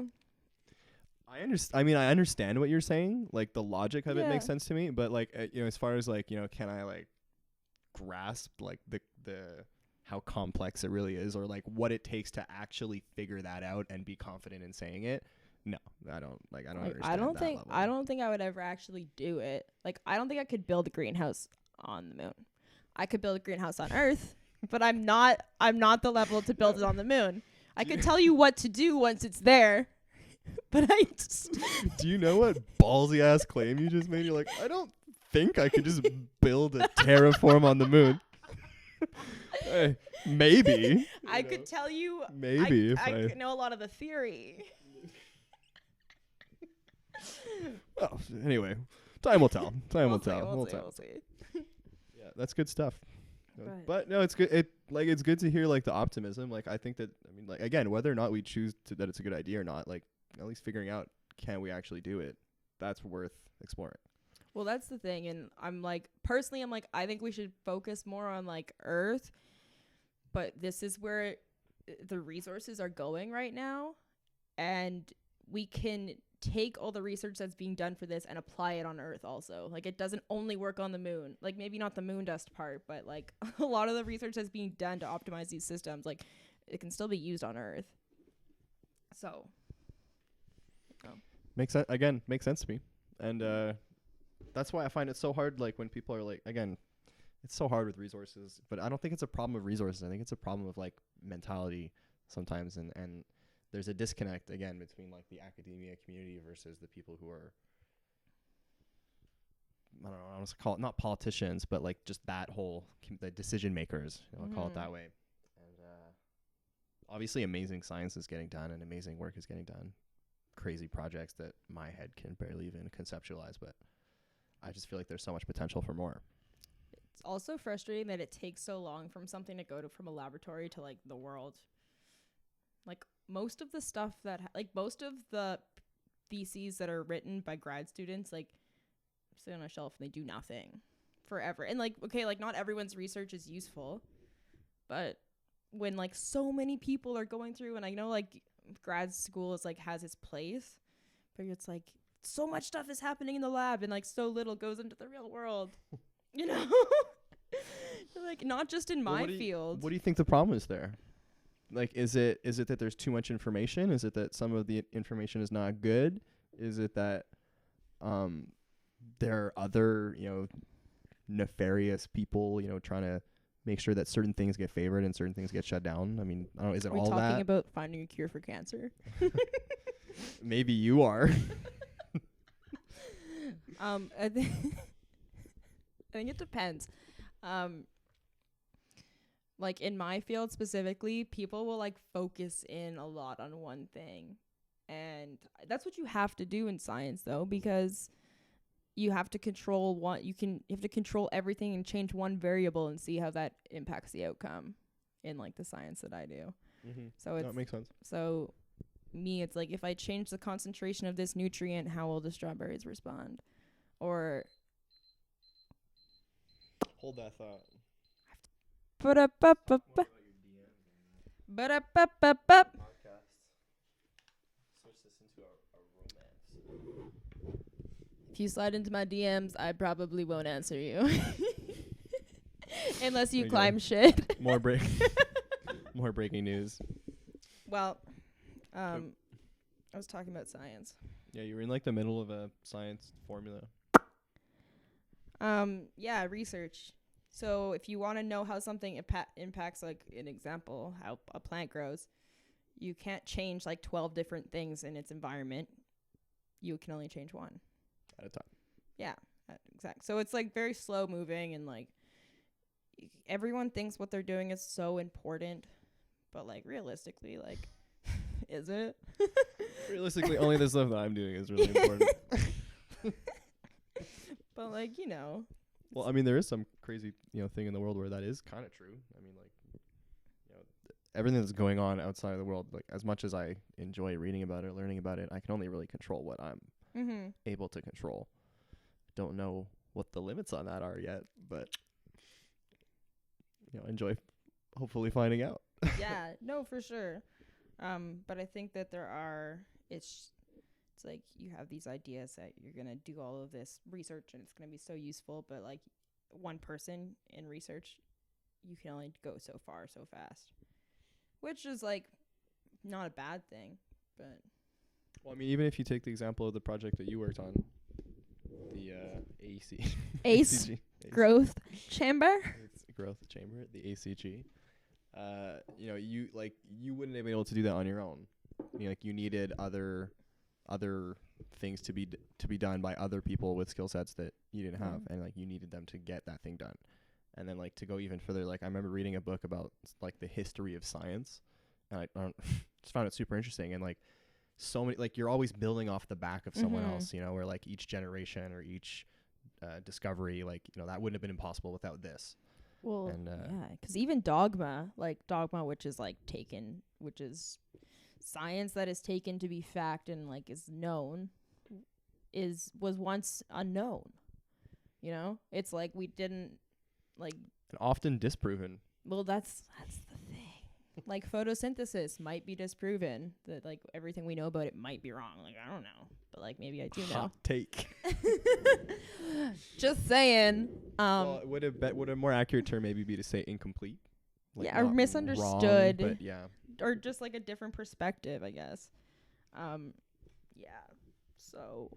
I understand what you're saying. Like the logic of it makes sense to me, but like as far as like can I like grasp like the how complex it really is, or like what it takes to actually figure that out and be confident in saying it? No, I don't understand. I don't think I would ever actually do it. Like I don't think I could build a greenhouse on the moon. I could build a greenhouse on Earth, but I'm not the level to build it on the moon. I could tell you what to do once it's there, but I just... Do you know what ballsy ass claim you just made? You're like, I don't think I could just build a terraform on the moon. Maybe. I could tell you... Maybe. I could know a lot of the theory. Well, anyway, time will tell. Time will tell. We'll see. Yeah, that's good stuff. Right. But no, it's good. It's good to hear like the optimism. Like I think that like again, whether or not we choose that it's a good idea or not, like at least figuring out can we actually do it. That's worth exploring. Well, that's the thing, and I'm like I think we should focus more on like Earth, but this is where the resources are going right now, and we can take all the research that's being done for this and apply it on Earth also. Like it doesn't only work on the moon. Like maybe not the moon dust part, but like a lot of the research that's being done to optimize these systems, like it can still be used on Earth. So Makes sense. Again, makes sense to me. And that's why I find it so hard, like when people are like, again, it's so hard with resources, but I don't think it's a problem of resources. I think it's a problem of like mentality sometimes. And there's a disconnect again between like the academia community versus the people who are, I don't know, I want to call it not politicians, but like just that whole the decision makers, I'll call it that way. And obviously amazing science is getting done and amazing work is getting done. Crazy projects that my head can barely even conceptualize, but I just feel like there's so much potential for more. it's also frustrating that it takes so long from something to go to from a laboratory to like the world. Like most of the stuff that most of the theses that are written by grad students like sit on a shelf and they do nothing forever. And like okay, like not everyone's research is useful, but when like so many people are going through, and I know like grad school is like has its place, but it's like so much stuff is happening in the lab and like so little goes into the real world. You know? Like not just in my field. What do you think the problem is there? Like is it that there's too much information? Is it that some of the information is not good? Is it that there are other, nefarious people, trying to make sure that certain things get favored and certain things get shut down? I mean, I don't know, is it all that? Are we talking about finding a cure for cancer? Maybe you are. I think it depends. Like in my field specifically, people will like focus in a lot on one thing. And that's what you have to do in science though, because you have to control you have to control everything and change one variable and see how that impacts the outcome in like the science that I do. Mm-hmm. So that makes sense. So it's like if I change the concentration of this nutrient, how will the strawberries respond? Or hold that thought. If you slide into my DMs, I probably won't answer you. Unless you climb shit. More breaking news. Well, I was talking about science. Yeah, you were in like the middle of a science formula. Yeah, research. So if you want to know how something impacts, like an example, how a plant grows, you can't change like 12 different things in its environment. You can only change one at a time. Yeah, exactly. So it's like very slow moving, and like everyone thinks what they're doing is so important, but like realistically, like is it? Realistically, only the stuff that I'm doing is really important. But like, well, I mean, there is some crazy, thing in the world where that is kind of true. I mean, like, everything that's going on outside of the world, like as much as I enjoy reading about it, learning about it, I can only really control what I'm able to control. Don't know what the limits on that are yet, but enjoy hopefully finding out. Yeah, no, for sure. But I think that it's like you have these ideas that you're going to do all of this research and it's going to be so useful, but like one person in research, you can only go so far so fast, which is like not a bad thing, but well, I mean, even if you take the example of the project that you worked on, the AEC ACE growth chamber, growth chamber, the ACG, you wouldn't have been able to do that on your own. Like you needed other things to be done by other people with skill sets that you didn't have, and like you needed them to get that thing done. And then like to go even further, like I remember reading a book about like the history of science, and I just found it super interesting. And like so many, like, you're always building off the back of someone Mhm. else, you know, where like each generation or each discovery, like, you know, that wouldn't have been impossible without this. Well, And yeah, because even dogma, which is like which is science that is taken to be fact and like is known, was once unknown. You know, it's like we didn't like. and often disproven. Well, that's the thing. Like photosynthesis might be disproven. That like everything we know about it might be wrong. Like I don't know, but like maybe I do know. Hot take. Just saying. Well, would a more accurate term maybe be to say incomplete? Like Yeah, or not misunderstood. wrong, but yeah. Or just like a different perspective, I guess. Yeah. So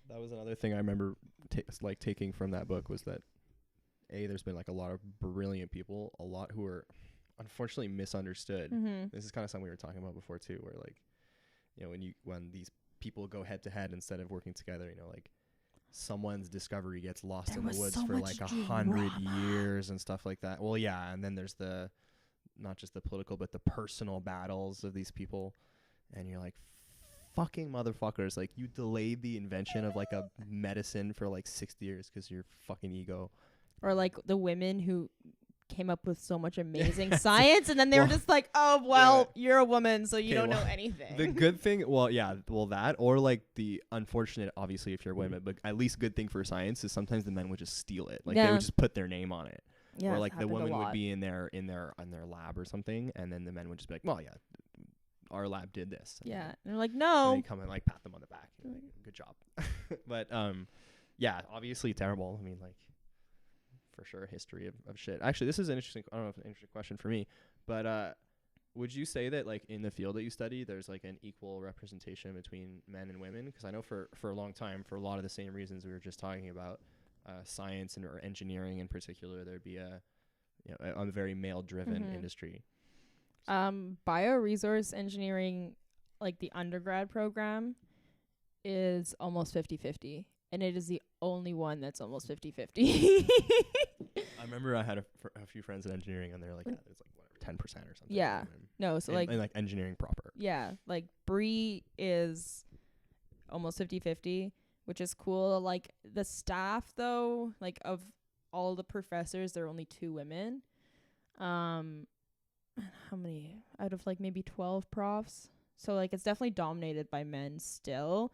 That was another thing I remember taking from that book was that there's been like a lot of brilliant people, a lot who are unfortunately misunderstood. mhm. This is kind of something we were talking about before too, where like, you know, when these people go head to head instead of working together, you know, like someone's discovery gets lost There in the was woods so for much like 100 drama. years and stuff like that. Well, yeah, and then there's not just the political but the personal battles of these people, and you're like, fucking motherfuckers, like you delayed the invention of like a medicine for like 60 years because your fucking ego. Or like the women who came up with so much amazing science, and then they were just like, "Oh, well, you're a woman, so you don't know anything." The good thing, that, or like the unfortunate, obviously, if you're a woman, but at least good thing for science is sometimes the men would just steal it, like they Yeah. would just put their name on it, Yeah, or it's like the happened a woman would lot. be in their lab or something, and then the men would just be like, well, yeah, our lab did this. Yeah, and they're like, And "No." they come and like pat them on the back, and you're like, good job. But yeah, obviously terrible. I mean, like, for sure, history of shit. Actually, this is an interesting, I don't know if it's an interesting question for me, but would you say that like in the field that you study, there's like an equal representation between men and women? Because I know for a long time, for a lot of the same reasons we were just talking about, science or engineering in particular, there'd be a very male driven Mhm. industry. BioResource engineering, like the undergrad program, is almost 50-50, and it is the only one that's almost 50-50. I remember I had a few friends in engineering, and they're like, yeah, it's like whatever, 10% or something. Yeah. No, so and like engineering proper. yeah, like Bree is almost 50-50, which is cool. Like the staff though, like of all the professors, there are only 2 women. How many out of like maybe 12 profs? So like it's definitely dominated by men still.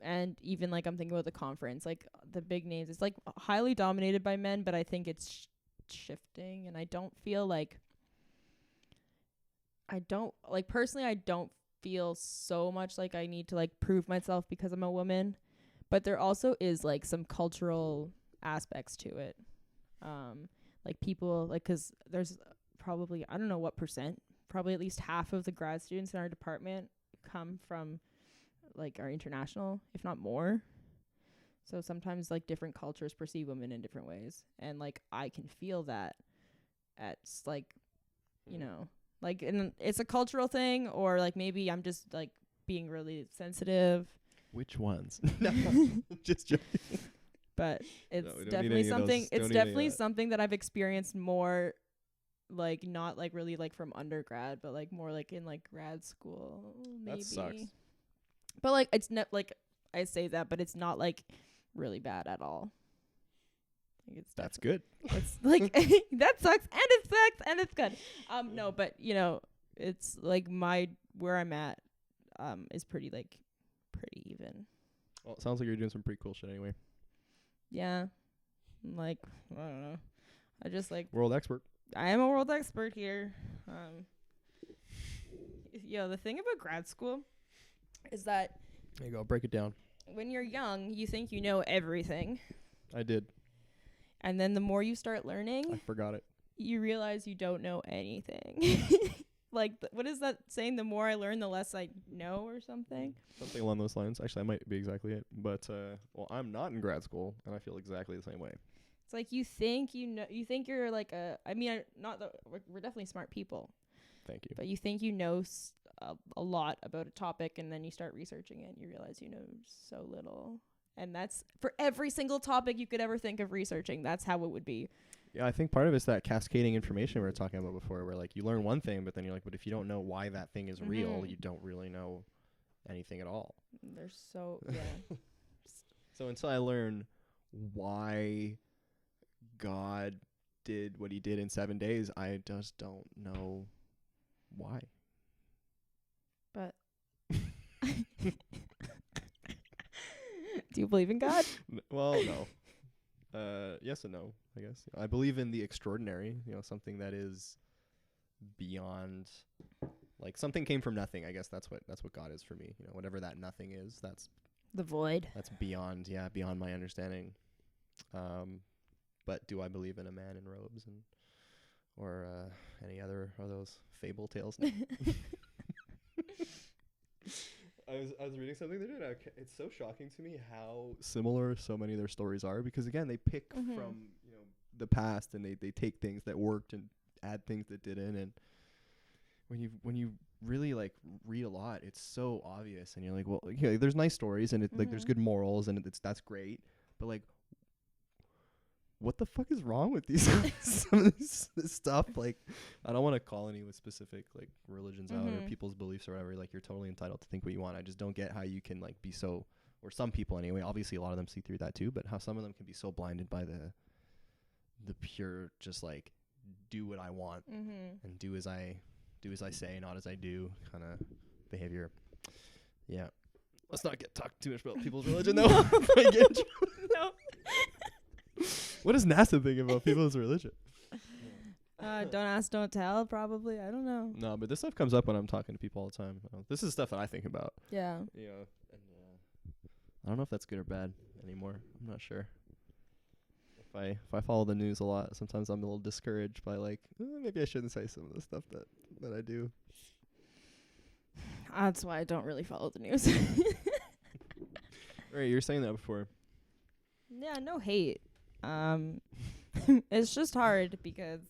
And even like I'm thinking about the conference, like the big names, it's like highly dominated by men, but I think it's shifting, and I don't personally, I don't feel so much like I need to like prove myself because I'm a woman, but there also is like some cultural aspects to it. Like people, like, 'cause there's probably, I don't know what percent, probably at least half of the grad students in our department come from like our international, if not more. So sometimes like different cultures perceive women in different ways, and like I can feel that at like, you know, like, and it's a cultural thing, or like maybe I'm just like being really sensitive. Which ones? No, just joking. But it's No, we don't need definitely any of those. something. Don't It's need any of definitely that. something that I've experienced more, like not like really like from undergrad, but like more like in like grad school, maybe. That sucks. But like it's not like I say that, but it's not like really bad at all. Like it's That's good. It's like that sucks, and it sucks, and it's good. No, but you know, it's like where I'm at, is pretty even. Well, it sounds like you're doing some pretty cool shit anyway. Yeah, like I don't know. I just like World expert. I am a world expert here. The thing about grad school is that There you go. Break it down. when you're young, you think you know everything, I did. and then the more you start learning, I forgot it. you realize you don't know anything. Like, what is that saying? The more I learn, the less I know, or something. Something along those lines. Actually, that might be exactly it. But well, I'm not in grad school, and I feel exactly the same way. It's like you think you know. You think you're like we're definitely smart people, Thank you. but you think you know a lot about a topic, and then you start researching it, and you realize you know so little. And that's for every single topic you could ever think of researching. That's how it would be. Yeah, I think part of it's that cascading information we were talking about before, where like you learn one thing, but then you're like, but if you don't know why that thing is real, you don't really know anything at all. They're so yeah. So until I learn why God did what he did in 7 days, I just don't know why. But do you believe in God? Well, no. Yes and no, I guess. I believe in the extraordinary, something that is beyond, like something came from nothing. I guess that's what God is for me. Whatever that nothing is, that's the void. That's beyond my understanding. But do I believe in a man in robes or any other of those fable tales? I was reading something the other day. It's so shocking to me how similar so many of their stories are, because again they pick from the past, and they take things that worked and add things that didn't. And when you really like read a lot, it's so obvious, and you're like, well, there's nice stories, and like there's good morals, and that's great, but like, what the fuck is wrong with these some of this stuff? Like, I don't want to call any with specific like religions out or people's beliefs or whatever. Like, you're totally entitled to think what you want. I just don't get how you can like be so, or some people anyway. Obviously, a lot of them see through that too, but how some of them can be so blinded by the pure, just like, do what I want and do as I say, not as I do kind of behavior. Yeah. Let's not talk too much about people's religion though. No. What does NASA think about people's religion? Don't ask, don't tell, probably. I don't know. No, but this stuff comes up when I'm talking to people all the time. This is stuff that I think about. Yeah. And I don't know if that's good or bad anymore. I'm not sure. If I follow the news a lot, sometimes I'm a little discouraged by like, maybe I shouldn't say some of the stuff that I do. That's why I don't really follow the news. Right, you were saying that before. Yeah, no hate. It's just hard because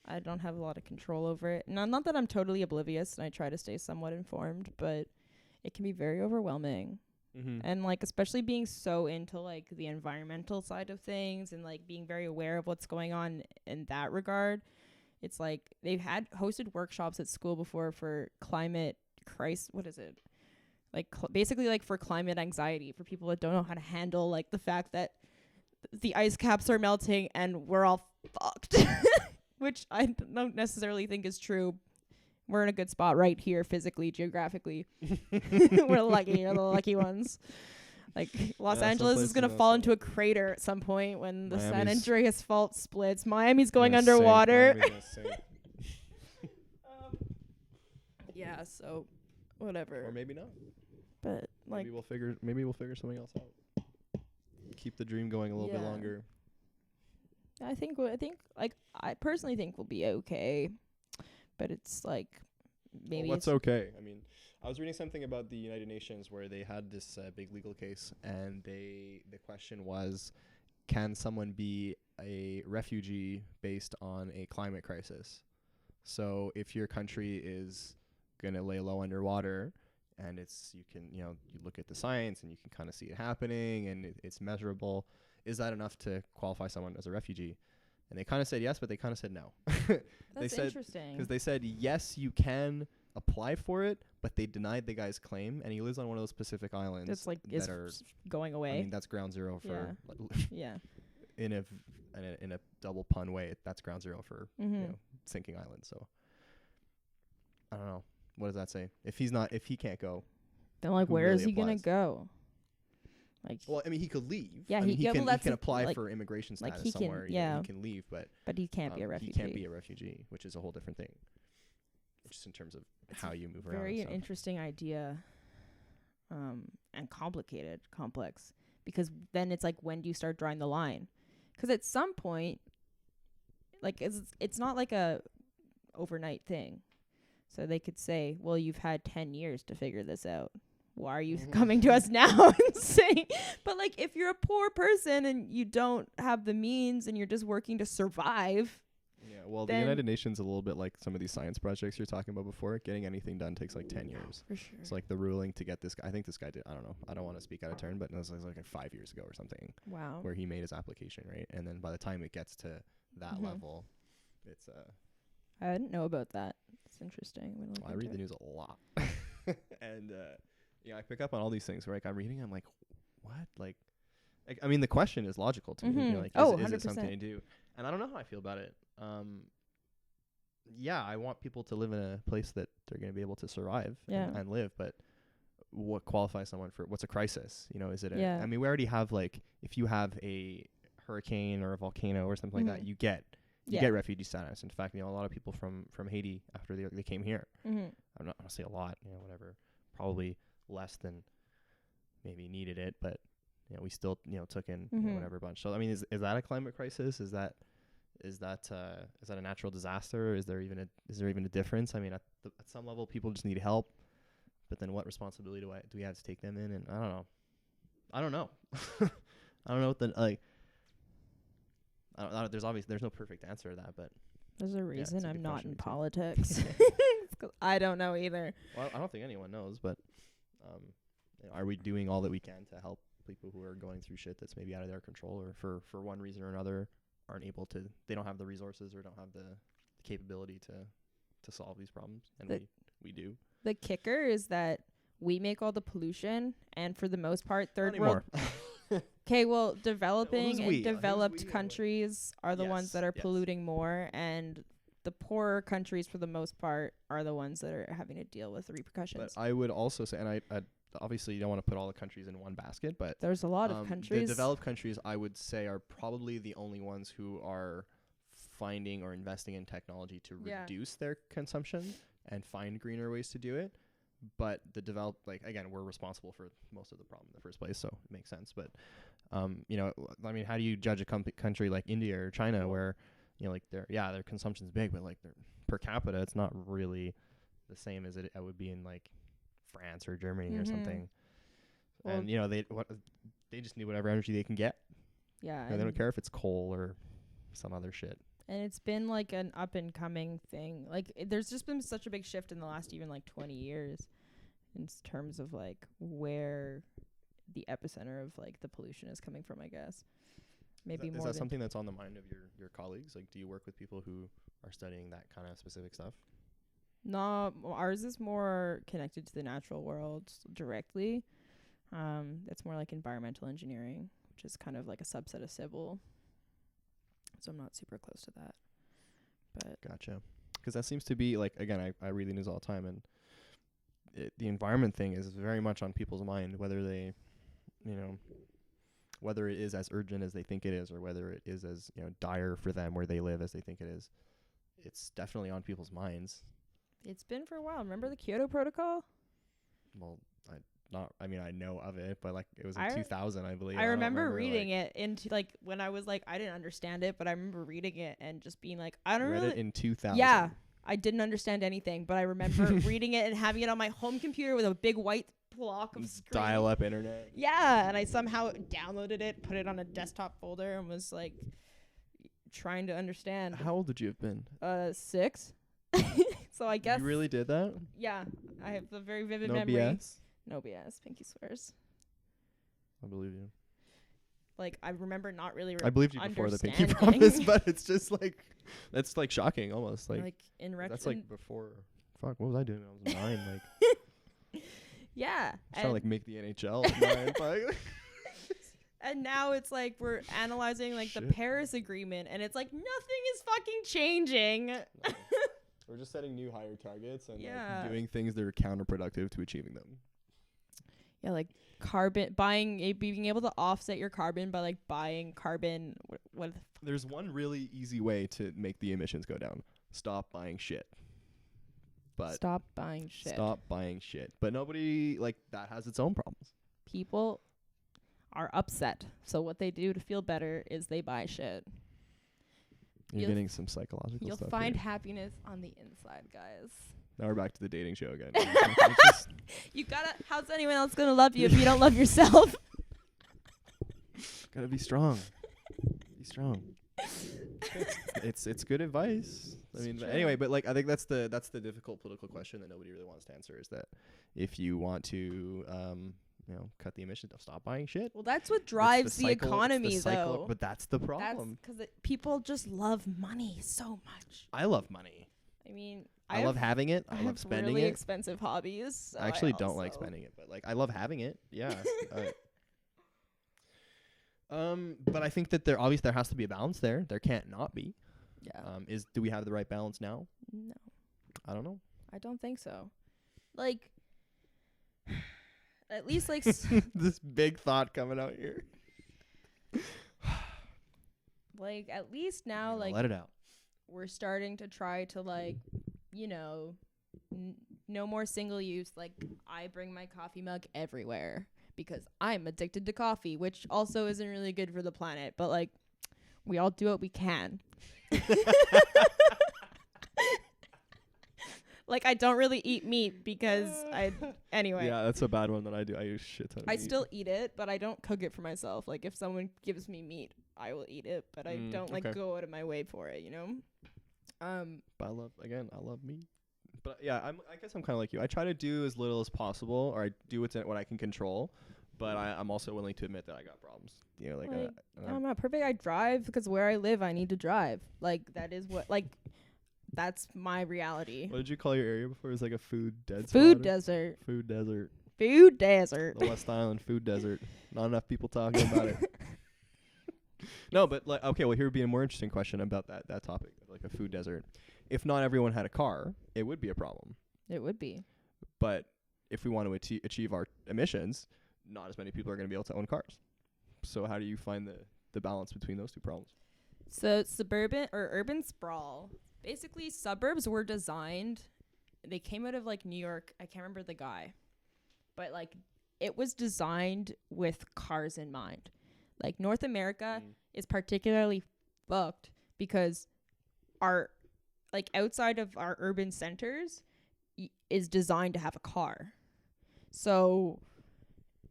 I don't have a lot of control over it. Not that I'm totally oblivious, and I try to stay somewhat informed, but it can be very overwhelming. And like, especially being so into like the environmental side of things and like being very aware of what's going on in that regard. It's like they've hosted workshops at school before for climate crisis. What is it? Like basically like for climate anxiety, for people that don't know how to handle like the fact that the ice caps are melting and we're all fucked, which I don't necessarily think is true. We're in a good spot right here, physically, geographically. We're lucky. We're the lucky ones. Like, Los Angeles is going to fall into a crater at some point when the San Andreas fault splits. Miami's going underwater. Yeah, so whatever. Or maybe not. But like, maybe we'll figure something else out. Keep the dream going a little bit longer. I think like I personally think we'll be okay. But it's like maybe what's okay? I mean, I was reading something about the United Nations where they had this big legal case, and the question was, can someone be a refugee based on a climate crisis? So if your country is gonna lay low underwater, and you look at the science and you can kind of see it happening and it's measurable, is that enough to qualify someone as a refugee? And they kind of said yes, but they kind of said no. That's interesting. Because they said, yes, you can apply for it, but they denied the guy's claim. And he lives on one of those Pacific islands. That's like is going away. I mean, that's ground zero for... Yeah. In a double pun way, that's ground zero for sinking islands. So, I don't know. What does that say? If he can't go... Then like, where is he going to go? Like, well, I mean, he could leave. Yeah, he can apply for immigration status like somewhere. He can leave, but he can't be a refugee. He can't be a refugee, which is a whole different thing. Just in terms of how you move around. Very interesting idea, and complex. Because then it's like, when do you start drawing the line? Because at some point, like it's not like a overnight thing. So they could say, well, you've had 10 years to figure this out. Why are you coming to us now and saying, but like, if you're a poor person and you don't have the means and you're just working to survive. Yeah, well, the United Nations is a little bit like some of these science projects you're talking about before. Getting anything done takes like 10 years. For sure. It's like the ruling to get this guy. I think this guy did, I don't know. I don't want to speak out of turn, but it was like 5 years ago or something. Wow. Where he made his application, right? And then by the time it gets to that level, it's I didn't know about that. It's interesting. I read the news a lot, and I pick up on all these things. Where like I'm reading, I'm like, what? Like I mean, the question is logical to me. You know, like, is it something to do? And I don't know how I feel about it. Yeah, I want people to live in a place that they're going to be able to survive and live. But what qualifies someone for what's a crisis? You know, is it I mean, we already have, like, if you have a hurricane or a volcano or something like that, you get refugee status. In fact, you know, a lot of people from Haiti after they came here. I'm not going to say a lot, you know, whatever, probably less than maybe needed it, but you know, we still, you know, took in you know, whatever bunch. So I mean, is that a climate crisis? Is that a natural disaster? Is there even a difference? I mean, at some level, people just need help, but then what responsibility do we have to take them in? And I don't know. I don't know what the like. There's no perfect answer to that, but there's a reason I'm not in politics. I don't know either. Well, I don't think anyone knows, but you know, are we doing all that we can to help people who are going through shit that's maybe out of their control, or for one reason or another aren't able to, they don't have the resources or don't have the capability to solve these problems, and we do. The kicker is that we make all the pollution, and for the most part, third world. Okay, well, developing and developed countries are the ones that are polluting more, and the poorer countries, for the most part, are the ones that are having to deal with the repercussions. But I would also say, and I obviously you don't want to put all the countries in one basket, but there's a lot of countries. The developed countries, I would say, are probably the only ones who are finding or investing in technology to reduce their consumption and find greener ways to do it. But the developed, like, again, we're responsible for most of the problem in the first place, so it makes sense. But you know, I mean, how do you judge a country like India or China, where, you know, like their consumption's big, but like their per capita, it's not really the same as it would be in like France or Germany or something. Well, and you know, they just need whatever energy they can get. Yeah, and they don't care if it's coal or some other shit. And it's been like an up and coming thing. Like there's just been such a big shift in the last even like 20 years in terms of like where the epicenter of like the pollution is coming from, I guess. Maybe more. Is that something that's on the mind of your colleagues? Like, do you work with people who are studying that kind of specific stuff? No, ours is more connected to the natural world directly. It's more like environmental engineering, which is kind of like a subset of civil. So I'm not super close to that. But gotcha. Because that seems to be like, again, I read the news all the time, and the environment thing is very much on people's mind, whether they, you know, whether it is as urgent as they think it is, or whether it is as, you know, dire for them where they live as they think it is. It's definitely on people's minds. It's been for a while. Remember the Kyoto Protocol? Well, I mean, I know of it, but like it was in 2000, I believe. I remember reading it into like when I was like, I didn't understand it, but I remember reading it and just being like, I don't really. Read it in 2000. Yeah, I didn't understand anything, but I remember reading it and having it on my home computer with a big white block of screen. Dial-up internet. Yeah, and I somehow downloaded it, put it on a desktop folder, and was like trying to understand. How old would you have been? 6. So I guess. You really did that? Yeah, I have a very vivid memory. BS? No BS. Pinky swears. I believe you. Like, I remember not really I believed you before the pinky promise, but it's just like, that's like shocking almost. Like in retrospect. That's like before. Fuck, what was I doing when I was 9? Like. Yeah. Trying to like make the NHL at 9. And now it's like we're analyzing like the Paris Agreement, and it's like nothing is fucking changing. No. We're just setting new higher targets and like doing things that are counterproductive to achieving them. Yeah, like being able to offset your carbon by like buying carbon. There's one really easy way to make the emissions go down. Stop buying shit. Stop buying shit. But nobody, like, that has its own problems. People are upset. So what they do to feel better is they buy shit. You're getting some psychological stuff. You'll find happiness on the inside, guys. Now we're back to the dating show again. How's anyone else gonna love you if you don't love yourself? Gotta be strong. Be strong. It's good advice. I mean, anyway, but like I think that's the difficult political question that nobody really wants to answer, is that if you want to cut the emissions. Don't stop buying shit. Well, that's what It's drives the cycle- it's economy, cycle, though. But that's the That's problem. because people just love money so much. I love money. I mean, I love having it. I have love spending really it. expensive hobbies. So I actually don't like spending it, but like I love having it. Yeah. But I think that there has to be a balance there. There can't not be. Yeah. Do we have the right balance now? No, I don't know. I don't think so. Like, at least like This big thought coming out here. like at least now like let it out. we're starting to try to like, no more single use. Like I bring my coffee mug everywhere because I'm addicted to coffee, which also isn't really good for the planet, but like we all do what we can. Like I don't really eat meat because anyway. Yeah, that's a bad one that I do. I use shit ton of I meat. still eat it, but I don't cook it for myself. Like if someone gives me meat, I will eat it, but I don't like go out of my way for it, But I love meat. But yeah, I guess I'm kind of like you. I try to do as little as possible, or I do what I can control. But I'm also willing to admit that I got problems. I'm not perfect. I drive because where I live, I need to drive. Like that is what that's my reality. What did you call your area before? It was like a food desert. Food desert. Food desert. Food desert. The West Island food desert. Not enough people talking about it. No, but like, okay, well, here would be a more interesting question about that topic, like a food desert. If not everyone had a car, it would be a problem. It would be. But if we want to achieve our emissions, not as many people are going to be able to own cars. So how do you find the balance between those two problems? So suburban or urban sprawl. Basically, suburbs were designed. They came out of like New York. I can't remember the guy, but like it was designed with cars in mind. Like North America is particularly fucked because our like outside of our urban centers is designed to have a car. So,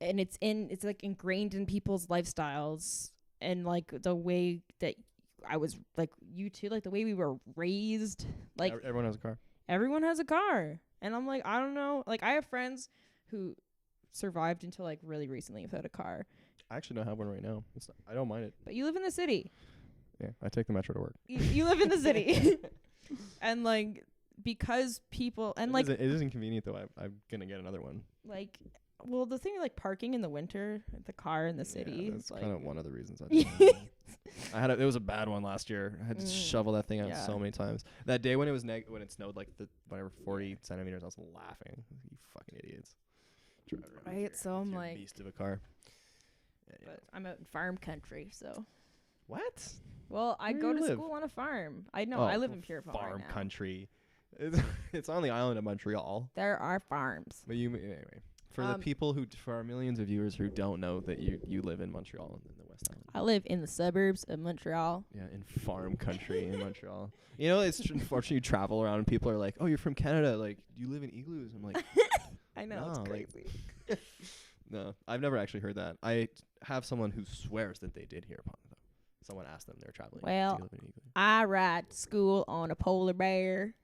and it's like ingrained in people's lifestyles and like the way that I was like you too, like the way we were raised. Like everyone has a car. Everyone has a car, and I'm like, I don't know. Like I have friends who survived until like really recently without a car. I actually don't have one right now. I don't mind it. But you live in the city. Yeah, I take the metro to work. You live in the city, and like because people and it is inconvenient though. I'm gonna get another one. Like, well, the thing like parking in the winter, the car in the city. That's like kind of one of the reasons I did. It was a bad one last year. I had to shovel that thing out so many times. That day when it was when it snowed like 40 centimeters, I was laughing. You fucking idiots. Right, so I'm like beast of a car. But I'm out in farm country, so. What? Well, I go to school on a farm. I know. I live in Pierrefonds farm right now. country. It's on the island of Montreal. There are farms. But anyway. For the people for our millions of viewers who don't know that you live in Montreal in the West Island. I live in the suburbs of Montreal. Yeah, in farm country in Montreal. It's unfortunately you travel around and people are like, "Oh, you're from Canada. Like, do you live in igloos?" I'm like, I know, it's crazy. No, I've never actually heard that. I have someone who swears that they did hear upon it, though. Someone asked them, they're traveling. Well, I ride to school on a polar bear.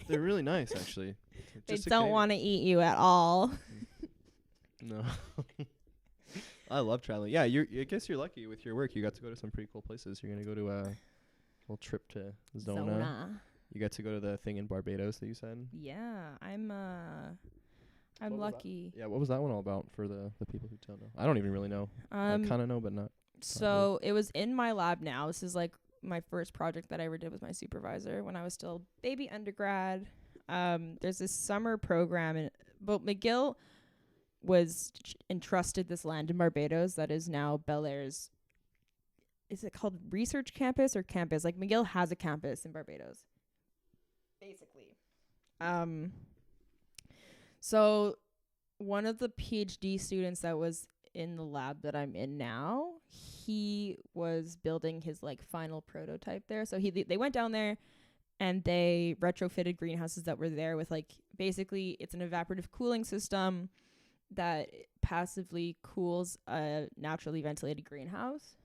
They're really nice, actually. They don't want to eat you at all. No. I love traveling. Yeah, I guess you're lucky with your work. You got to go to some pretty cool places. You're going to go to a little trip to Zona. You got to go to the thing in Barbados that you said? Yeah, I'm lucky. Yeah, what was that one all about for the people who don't know? I don't even really know. I kind of know, but not. So it was in my lab now. This is like my first project that I ever did with my supervisor when I was still baby undergrad. There's this summer program, but McGill was entrusted this land in Barbados that is now Bel Air's. Is it called research campus or campus? Like McGill has a campus in Barbados, basically. So one of the PhD students that was in the lab that I'm in now, he was building his like final prototype there. So they went down there and they retrofitted greenhouses that were there with like basically it's an evaporative cooling system that passively cools a naturally ventilated greenhouse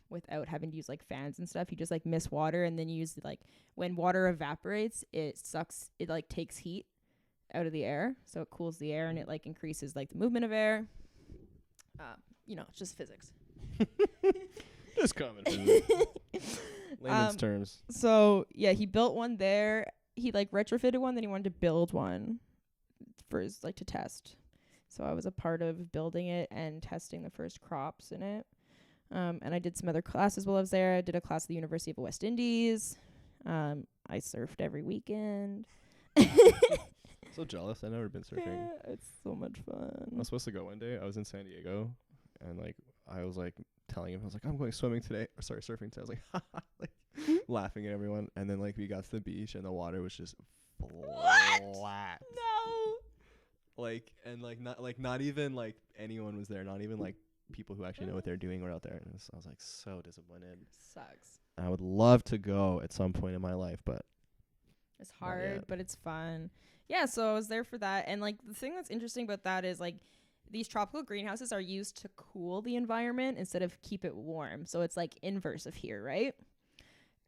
without having to use like fans and stuff. You just like mist water and then you use like when water evaporates, it like takes heat out of the air. So it cools the air and it like increases like the movement of air. It's just physics. Just common. Layman's terms. So yeah, he built one there. He like retrofitted one, then he wanted to build one for his like to test. So I was a part of building it and testing the first crops in it. And I did some other classes while I was there. I did a class at the University of the West Indies. I surfed every weekend. So jealous. I've never been surfing. Yeah, it's so much fun. I was supposed to go one day. I was in San Diego, and like I was like telling him, I was like, I'm going swimming today. Or sorry, surfing today. I was like, like laughing at everyone. And then like we got to the beach, and the water was just flat. No. Like not even like anyone was there. Not even like people who actually know what they're doing were out there. And I was like so disappointed. Sucks. I would love to go at some point in my life, but it's hard, but it's fun. Yeah, so I was there for that. And like the thing that's interesting about that is like these tropical greenhouses are used to cool the environment instead of keep it warm. So it's like inverse of here, right?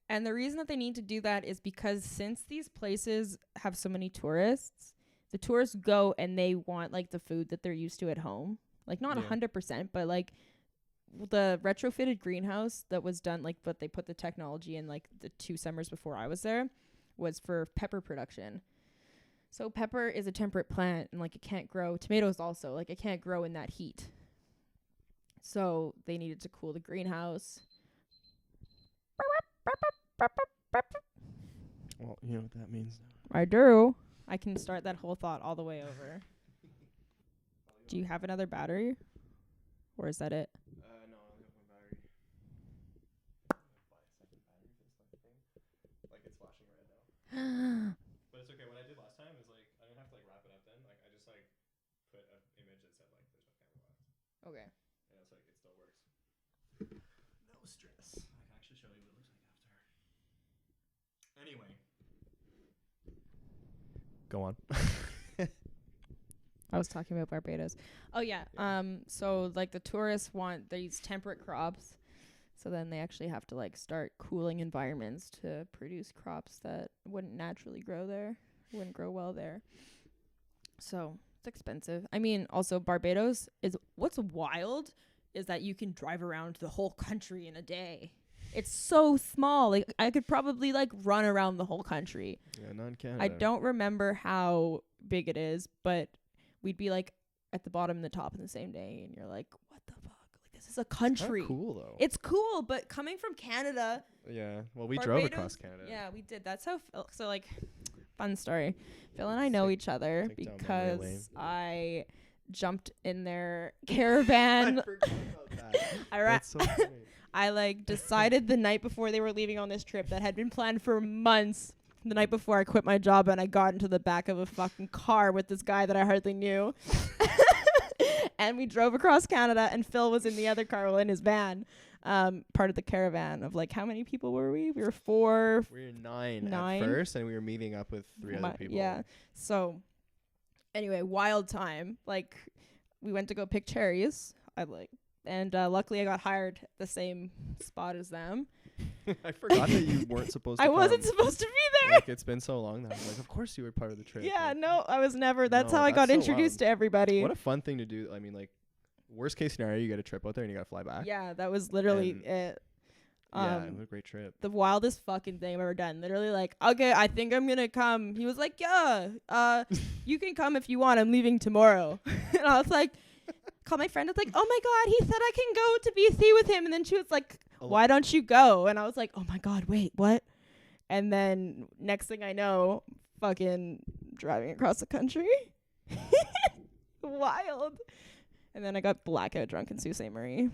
And the reason that they need to do that is because since these places have so many tourists, the tourists go and they want like the food that they're used to at home. Like not 100%, but like the retrofitted greenhouse that was done, like but they put the technology in like the 2 summers before I was there, was for pepper production. So pepper is a temperate plant and like it can't grow. Tomatoes also, like it can't grow in that heat. So they needed to cool the greenhouse. Well, you know what that means. I do. I can start that whole thought all the way over. Do you have another battery? Or is that it? No, I only have one battery. Like it's flashing right now. But it's okay. What I did last time is like I didn't have to like wrap it up then. Like I just like put an image that said like there's no camera left. Okay. And it's like it still works. No stress. I can actually show you what it looks like after. Anyway. Go on. I was talking about Barbados. Oh yeah. So like the tourists want these temperate crops. So then they actually have to like start cooling environments to produce crops that wouldn't naturally grow there, wouldn't grow well there. So it's expensive. I mean, also Barbados is what's wild is that you can drive around the whole country in a day. It's so small. Like I could probably like run around the whole country. Yeah, not in Canada. I don't remember how big it is, but we'd be like at the bottom and the top in the same day, and you're like, what the fuck? Like this is a country. It's cool though. It's cool, but coming from Canada. Yeah. Well, we Barbados, drove across Canada. Yeah, we did. That's how Phil. So like, fun story. Phil and I know each other because I jumped in their caravan. I forgot about that. That's so funny. I like decided the night before they were leaving on this trip that had been planned for months. The night before I quit my job and I got into the back of a fucking car with this guy that I hardly knew. And we drove across Canada and Phil was in the other car, well, in his van, part of the caravan of like, how many people were we? We were 4. We were nine at first and we were meeting up with 3 other people. Yeah. So anyway, wild time. Like we went to go pick cherries. Luckily I got hired at the same spot as them. I forgot that you weren't supposed to I wasn't supposed to be there. Like, it's been so long now. Like, of course you were part of the trip. Yeah, like, no, I was never. That's how I got introduced to everybody. What a fun thing to do. I mean, like, worst case scenario, you get a trip out there and you got to fly back. Yeah, that was literally it. Yeah, what a great trip. The wildest fucking thing I've ever done. Literally like, okay, I think I'm going to come. He was like, yeah, you can come if you want. I'm leaving tomorrow. And I was like, call my friend. I was like, oh my God, he said I can go to BC with him. And then she was like, why don't you go? And I was like, oh my God, wait, what? And then next thing I know, fucking driving across the country. Wild. And then I got blackout drunk in Sault Ste. Marie.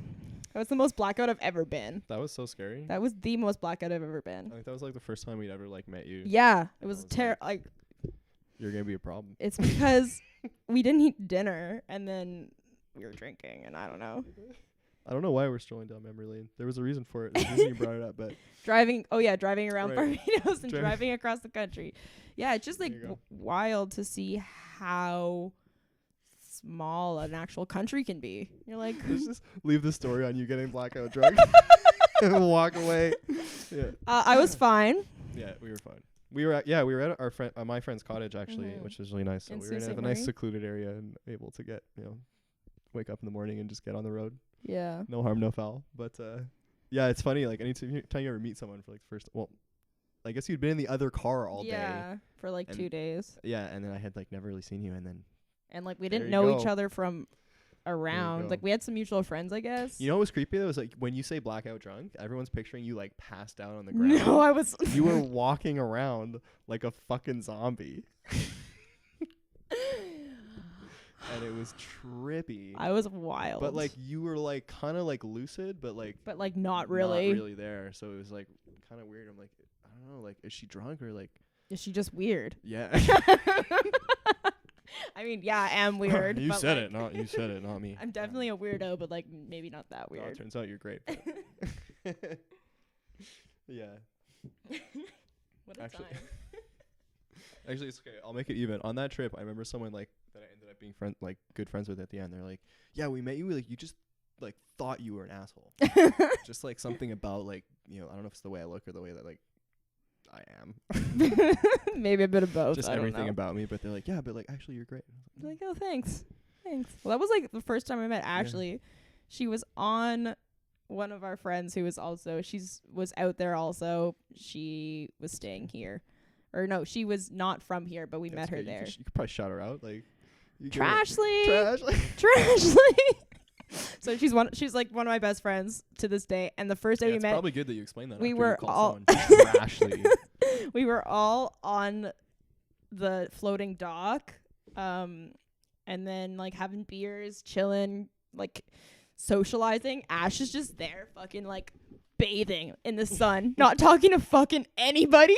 That was the most blackout I've ever been. That was so scary. That was the most blackout I've ever been. I think that was like the first time we'd ever like met you. Yeah, it was terrible. Like, you're gonna be a problem. It's because we didn't eat dinner and then we were drinking, and I don't know. I don't know why we're strolling down memory lane. There was a reason for it. There's a reason you brought it up, but driving around Barbados and driving across the country. Yeah, it's just like wild to see how small an actual country can be. You're like, let's just leave the story on you getting blackout drunk and walk away. Yeah. I was fine. Yeah, we were fine. We were at our friend my friend's cottage actually, Mhm. which was really nice. So In we were in Sault a Ste. nice Marie? secluded area and able to get wake up in the morning and just get on the road. Yeah. No harm, no foul. But yeah, it's funny. Like anytime you ever meet someone for like the first, well, I guess you'd been in the other car all day. Yeah, for like And 2 days. Yeah, and then I had like never really seen you, and then And like we There didn't you know each go. other from around. go. Like we had some mutual friends, I guess. you know what was creepy though? It was like when you say blackout drunk, everyone's picturing you like passed out on the ground. No, I was You were walking around like a fucking zombie. And it was trippy. I was wild. But like you were like kind of like lucid, but like not really. not really there. So it was like kind of weird. I'm like, I don't know, like is she drunk or like Is she just weird? yeah. I mean, yeah, I am weird. you but said like, it, not me. I'm definitely a weirdo, but like maybe not that No, it weird. turns out you're great. Yeah. What a Actually- time. Actually, it's okay. I'll make it even. On that trip, I remember someone like that I ended up being good friends with at the end. They're like, "Yeah, we met you. Like, you just like thought you were an asshole. Just like something about like I don't know if it's the way I look or the way that like I am. Maybe a bit of both. Just I don't everything know. about me. But they're like, yeah, but like actually you're great. Like, oh, thanks. Well, that was like the first time I met Ashley. She was on one of our friends who was also was out there also. She was staying here. Or no, she was not from here, but we met her there. You could probably shout her out. Like, Trashly. Trashly. Trashly. So she's like one of my best friends to this day. And the first day we It's met, probably good that you explained that. we after were you called all- someone Trashly. we were all on the floating dock, and then like having beers, chilling, like socializing. Ash is just there, fucking like bathing in the sun, not talking to fucking anybody.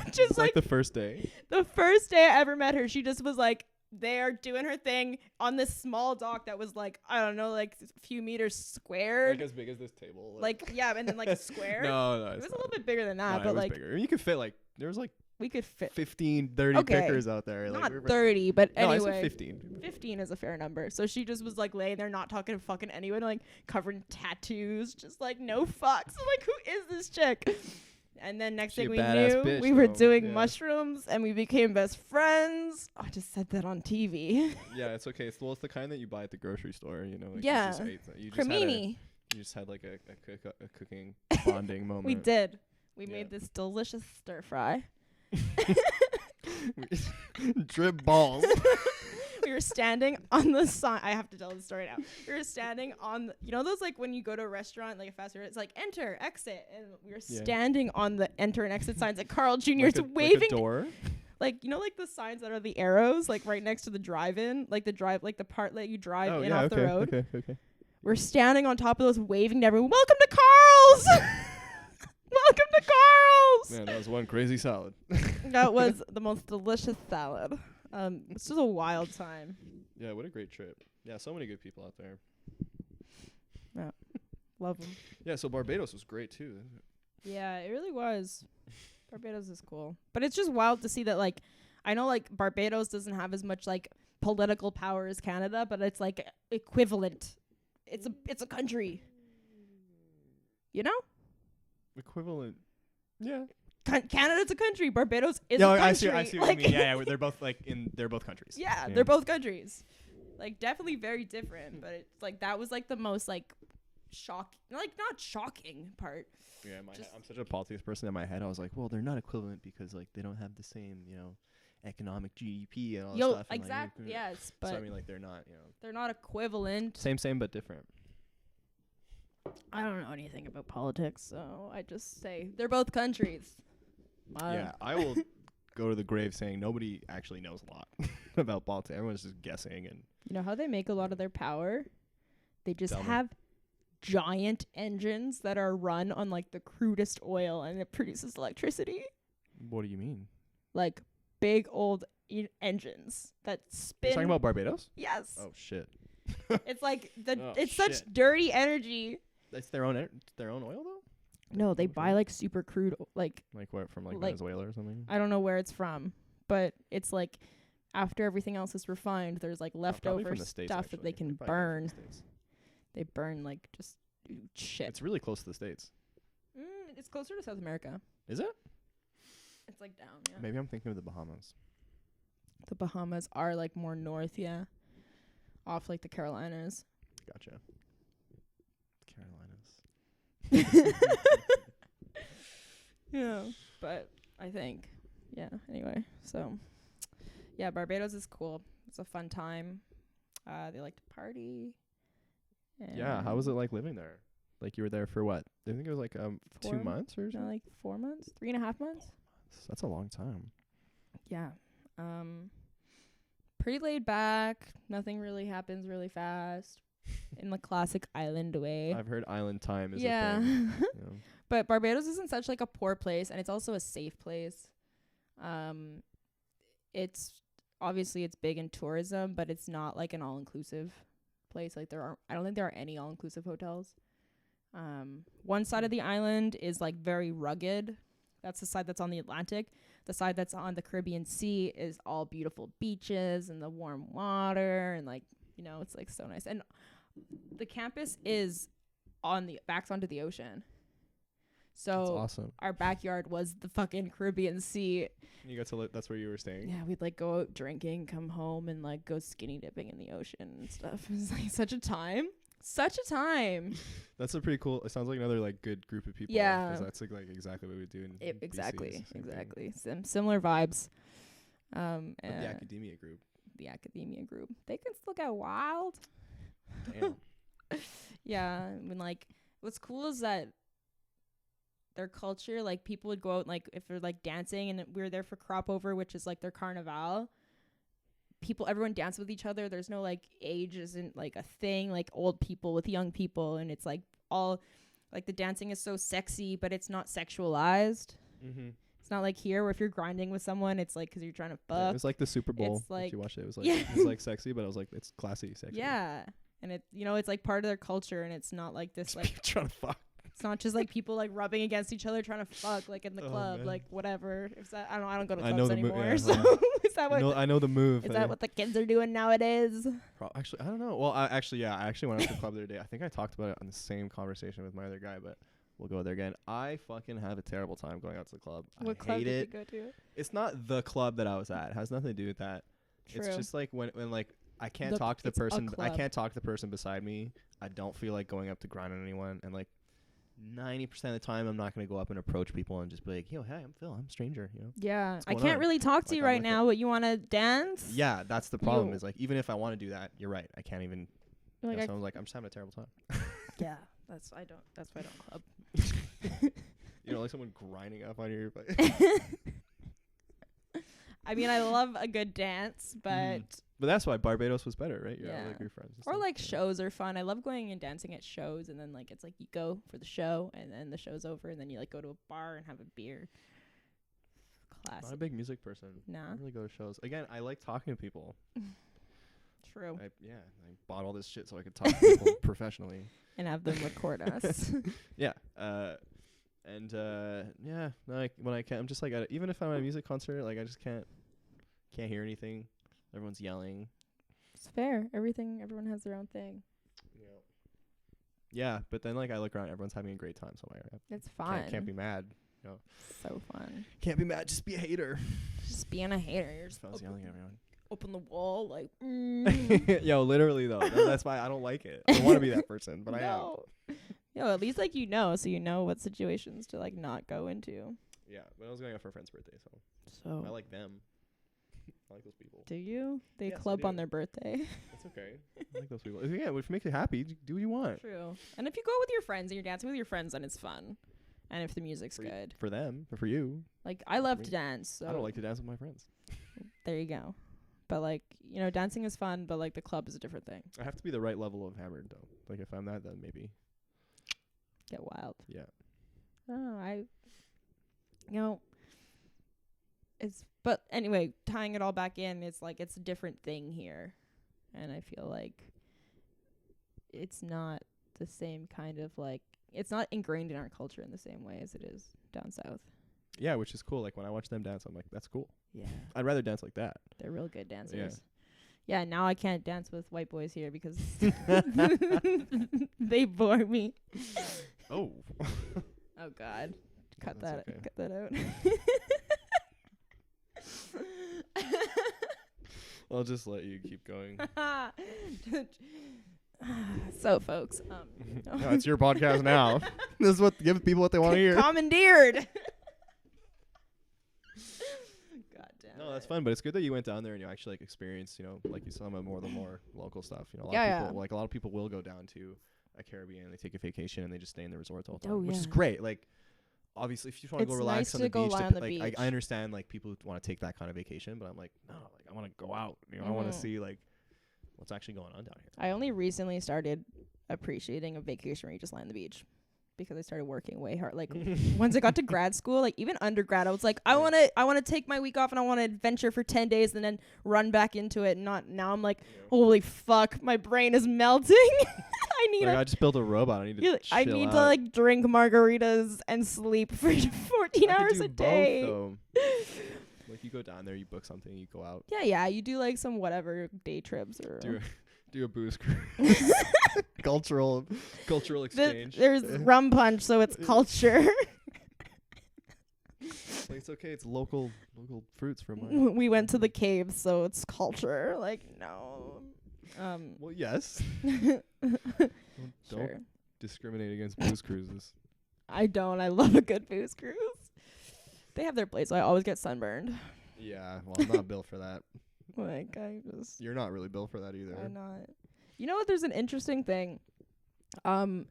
Just It's like the first day. the first day I ever met her, she just was like there doing her thing on this small dock that was like, I don't know, like a few meters squared. Like as big as this table. Like yeah, and then like square. No, It it's was a not. little bit bigger than that, No, but it was like bigger. I mean, you could fit like there was like we could fit 15, 30 Okay. pickers out there. Like, not we were- 30, but No, I anyway. said 15. 15 is a fair number. So she just was like laying there not talking to fucking anyone, like covered in tattoos, just like no fucks. I'm like, who is this chick? And then next She thing a we badass knew, bitch, we were though. doing Yeah. mushrooms and we became best friends. I just said that on TV. Yeah, it's okay. It's the kind that you buy at the grocery store. Like Yeah. You Cremini. just had like a cooking bonding moment. We did. We Yeah. made this delicious stir fry. Drip balls. We were standing on the sign. I have to tell the story now. We were standing on, those like when you go to a restaurant, like a fast food, it's like enter, exit, and we were Yeah. standing on the enter and exit signs. Like Carl Jr. Like is a waving, door. like like the signs that are the arrows, like right next to the drive-in, like the part that you drive in off the road. Okay. We're standing on top of those, waving to everyone. Welcome to Carl's. Welcome to Carl's. Man, that was one crazy salad. That was the most delicious salad. It's just a wild time. Yeah, what a great trip. Yeah, so many good people out there. Love them. Yeah, so Barbados was great too. Yeah, it really was. Barbados is cool. But it's just wild to see that, like, I know, like, Barbados doesn't have as much, like, political power as Canada, but it's, like, equivalent. It's a country. You know? Equivalent. Yeah. Canada's a country. Barbados is Yeah, a country. I see what you mean. Yeah, they're both they're both countries. Yeah, they're both countries. Like, definitely very different, but it's, like, that was, like, the most, like, not shocking part. Yeah, I'm such a politics person in my head. I was like, well, they're not equivalent because like they don't have the same, economic GDP and all that stuff. And, Exactly, like, yes, but so I mean, like they're not, they're not equivalent. same but different. I don't know anything about politics, so I just say they're both countries. Yeah, I will go to the grave saying nobody actually knows a lot about politics. Everyone's just guessing and. You know how they make a lot of their power? They just Tell me. have giant engines that are run on like the crudest oil, and it produces electricity. What do you mean? Like big old engines that spin. You're talking about Barbados? Yes. Oh shit. It's like Oh, it's such shit. dirty energy. That's their own oil though. No, they Okay. buy like super crude, like Like what from like Like- Venezuela or something? I don't know where it's from, but it's like after everything else is refined, there's like Probably leftover from the States, stuff that actually. they can They're probably burn. from the States. They burn like just shit. It's really close to the States. It's closer to South America. Is it? It's like down, yeah. Maybe I'm thinking of the Bahamas. The Bahamas are like more north, yeah. Off like the Carolinas. Gotcha. Carolinas. Yeah, but I think, yeah, anyway. So, yeah, Barbados is cool. It's a fun time. They like to party. Yeah, how was it like living there? Like you were there for what? I think it was like 2 months or No, something. like 4 months, 3.5 months. That's a long time. Yeah. Pretty laid back. Nothing really happens really fast. In the classic island way. I've heard island time is yeah. a thing. Yeah. But Barbados isn't such like a poor place, and it's also a safe place. It's obviously it's big in tourism, but it's not like an all-inclusive place. Like I don't think there are any all-inclusive hotels. One side of the island is like very rugged. That's the side that's on the Atlantic. The side that's on the Caribbean Sea is all beautiful beaches and the warm water, and like, you know, it's like so nice. And the campus is on the backs onto the ocean. So That's awesome. our backyard was the fucking Caribbean Sea. You got to that's where you were staying. Yeah, we'd like go out drinking, come home, and like go skinny dipping in the ocean and stuff. It was like such a time. Such a time. That's a pretty cool. It sounds like another like good group of people. Yeah. 'Cause that's like exactly what we do in BC, Exactly. same thing. Similar vibes. But the academia group. The academia group. They can still get wild. Damn. Yeah. I mean, like, what's cool is that their culture, like, people would go out, like, if they're, like, dancing, and we were there for crop over, which is, like, their carnival. Everyone dance with each other. There's no, like, age isn't, like, a thing, like, old people with young people, and it's, like, all, like, the dancing is so sexy, but it's not sexualized. Mm-hmm. It's not like here where if you're grinding with someone, it's, like, 'cause you're trying to fuck. Yeah, it was like the Super Bowl. It's like, if you watched it, it was like, yeah. it was, like, sexy, but I was like, it's classy sexy. Yeah. And it, you know, it's, like, part of their culture, and it's not, like, this, like, trying to fuck. it's not just like people like rubbing against each other trying to fuck like in the Oh, club, man. like whatever. Is that I don't go to I clubs know the anymore. yeah, So is that what I know the move. is that what the kids are doing nowadays? Actually, I don't know. Well, I actually went out to the club the other day. I think I talked about it on the same conversation with my other guy, but we'll go there again. I fucking have a terrible time going out to the club. What I club hate did it. you go to? It's not the club that I was at. It has nothing to do with that. True. It's just like when like I can't talk to the it's a person. I club. can't talk to the person beside me. I don't feel like going up to grind on anyone, and like 90% of the time, I'm not gonna go up and approach people and just be like, "Yo, hey, I'm Phil. I'm a stranger." You know. Yeah, What's I going can't on? really talk to Like, you I'm right like now, but you want to dance? Yeah, that's the problem. You- Is like even if I want to do that, you're right. I can't even. Like So I'm like, I'm just having a terrible time. yeah, that's why I don't club. You know, like someone grinding up on your. I mean, I love a good dance, but But that's why Barbados was better, right? Yeah. Like your friends. and or stuff. like Yeah. shows are fun. I love going and dancing at shows, and then like it's like you go for the show, and then the show's over, and then you like go to a bar and have a beer. Classic. Not a big music person. I Nah, don't really go to shows. Again, I like talking to people. true. I bought all this shit so I could talk to people professionally. And have them record us. Yeah. Like when I can't, I'm just like, even if I'm at a music concert, like I just can't hear anything. Everyone's yelling. It's fair. Everyone has their own thing. Yeah, but then like I look around, everyone's having a great time, so I'm like, It's fun. can't be mad. So fun. Can't be mad. Just be a hater. Just being a hater. You're just If I was yelling at everyone. open the wall like. Yo, literally though. That's why I don't like it. I don't want to be that person, but I am. No. Yo, at least like so you know what situations to like not go into. Yeah, but I was going out for a friend's birthday, so So I like them. I like those people. do you? They Yes, I club on do. their birthday. That's okay. I like those people. Yeah, if it makes you happy, do what you want. True. And if you go with your friends and you're dancing with your friends, then it's fun. And if the music's good. For them, or for you. Like I love me. to dance. So I don't like to dance with my friends. there you go. But like, dancing is fun, but like the club is a different thing. I have to be the right level of hammered though. Like if I'm that, then maybe. Get wild. Yeah. But anyway, tying it all back in, it's like it's a different thing here. And I feel like it's not the same kind of like, it's not ingrained in our culture in the same way as it is down south. Yeah, which is cool. Like when I watch them dance, I'm like, that's cool. Yeah. I'd rather dance like that. They're real good dancers. Yeah. Yeah, now I can't dance with white boys here because they bore me. Oh. Oh God. Yeah, Cut that's that okay. cut that out. I'll just let you keep going. So, folks, No, it's your podcast now. This is what give people what they want to hear. Commandeered. God damn. No, that's fun, but it's good that you went down there and you actually like experienced, you know, like you saw some of the more local stuff. You know, a lot of people, like a lot of people will go down to a Caribbean, they take a vacation and they just stay in the resorts all the time, which is great. Like, obviously, if you just want to go relax on the beach, like I understand like people want to take that kind of vacation, but I'm like, no, like I want to go out. You know, I want to see like what's actually going on down here. I only recently started appreciating a vacation where you just lie on the beach because I started working way hard. Like once I got to grad school, like even undergrad, I was like, I want to take my week off and I want to adventure for 10 days and then run back into it. Now I'm like, holy fuck, my brain is melting. I just built a robot. I need to I need to like drink margaritas and sleep for 14 hours a day. Both, like you go down there, you book something, you go out. Yeah, you do like some whatever day trips or do a booze cruise. cultural exchange. There's rum punch, so it's culture. Like it's okay. It's local fruits from mine. We went to the caves, so it's culture. Like no. Well, yes. Don't discriminate against booze cruises. I don't. I love a good booze cruise. They have their place, so I always get sunburned. Yeah, well, I'm not built for that. Like, You're not really built for that either. I'm not. You know what? There's an interesting thing. So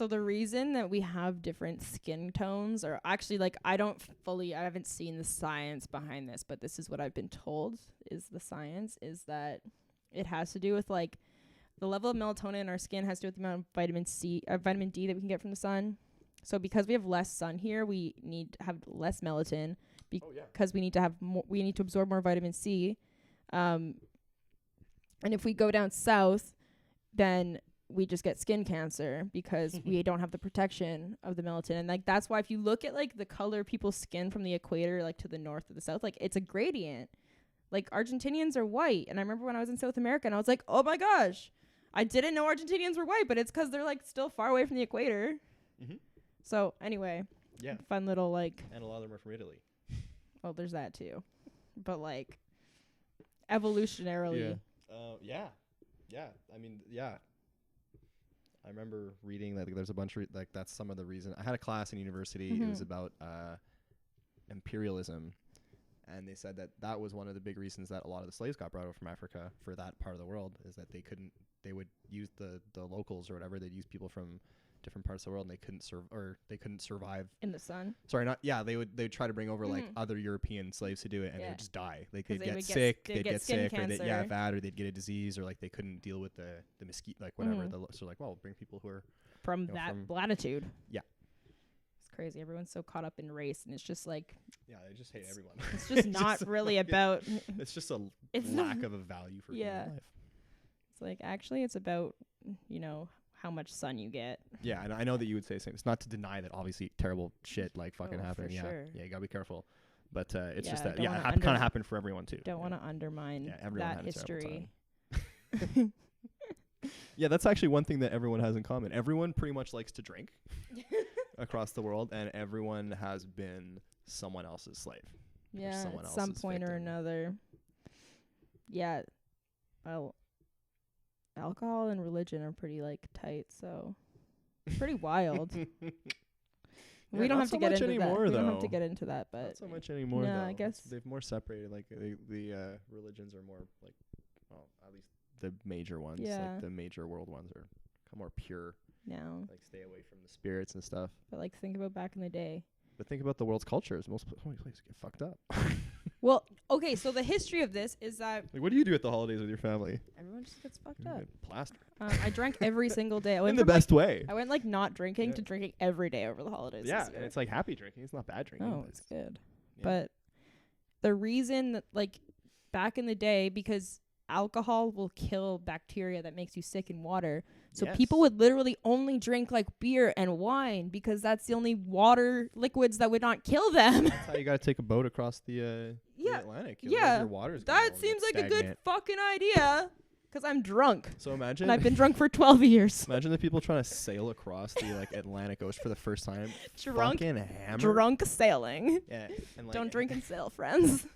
the reason that we have different skin tones, or actually, like, I haven't seen the science behind this, but this is what I've been told is the science, is that it has to do with, like, the level of melatonin in our skin has to do with the amount of vitamin D that we can get from the sun. So because we have less sun here, we need to have less melatonin because we need to absorb more vitamin C. And if we go down south, then we just get skin cancer because we don't have the protection of the melatonin. And like that's why if you look at like the color of people's skin from the equator, like to the north or the south, like it's a gradient. Like Argentinians are white. And I remember when I was in South America and I was like, oh my gosh, I didn't know Argentinians were white, but it's because they're like still far away from the equator. Mm-hmm. So anyway, fun little like. And a lot of them are from Italy. Well, there's that too, but like evolutionarily. Yeah. I mean, yeah. I remember reading that there's a bunch of like that's some of the reason. I had a class in university. Mm-hmm. It was about imperialism, and they said that was one of the big reasons that a lot of the slaves got brought over from Africa for that part of the world is that they would use the locals or whatever. They'd use people from different parts of the world, and they couldn't survive in the sun. Sorry, not they'd try to bring over like other European slaves to do it, and they would just die. Like they'd get sick, or they'd bad, or they'd get a disease, or like they couldn't deal with the mosquito, like whatever. So like, well, bring people who are from latitude. Yeah, it's crazy. Everyone's so caught up in race, and it's just like they just hate everyone. It's just not really about. It's just a lack of a value for human life. It's like actually, it's about how much sun you get. Yeah, and I know that you would say something. It's not to deny that obviously terrible shit like fucking happened. Sure. Yeah, you gotta be careful. But it's just that it kind of happened for everyone too. Don't want to undermine that history. Yeah, that's actually one thing that everyone has in common. Everyone pretty much likes to drink across the world, and everyone has been someone else's slave. Yeah, at some point or another. Yeah, well. Alcohol and religion are pretty like tight, so pretty wild. We don't have to get into that. We don't have to get into that, but not so much anymore. No, I guess they've more separated. Like the religions are more like, well, at least the major ones, like the major world ones are more pure now. Like stay away from the spirits and stuff. But like think about back in the day. But think about the world's cultures. Most places get fucked up. Well, okay, so the history of this is that... Like, what do you do at the holidays with your family? Everyone just gets fucked up. Plastered. I drank every single day. In the best way. I went, like, not drinking to drinking every day over the holidays. Yeah, and it's, like, happy drinking. It's not bad drinking. Oh, it's good. Yeah. But the reason that, like, back in the day, because alcohol will kill bacteria that makes you sick in water... So people would literally only drink like beer and wine because that's the only water liquids that would not kill them. That's how you got to take a boat across the Atlantic. Your water's that seems like a good fucking idea because I'm drunk. So imagine. And I've been drunk for 12 years. Imagine the people trying to sail across the like Atlantic Ocean for the first time. Drunk sailing. Yeah. And, like, don't drink and sail, friends.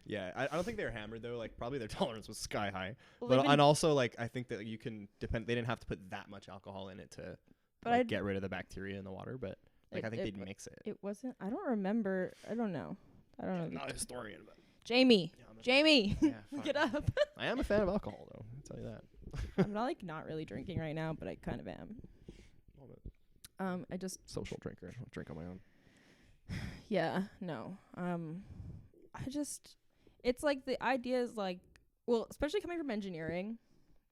Yeah, I don't think they were hammered though. Like probably their tolerance was sky high. Well, But even- and also like I think that you can depend. They didn't have to put that much alcohol in it to But like, I'd- get rid of the bacteria in the water. But like I think they'd mix it. It wasn't. I don't remember. I don't know. I don't know. I'm not a historian, but Jamie. yeah, Jamie. yeah, Get fine. up. I am a fan of alcohol though. I'll tell you that. I'm not not really drinking right now, but I kind of am. I just Social drinker. I'll drink on my own. no. It's like the idea is like, well, especially coming from engineering,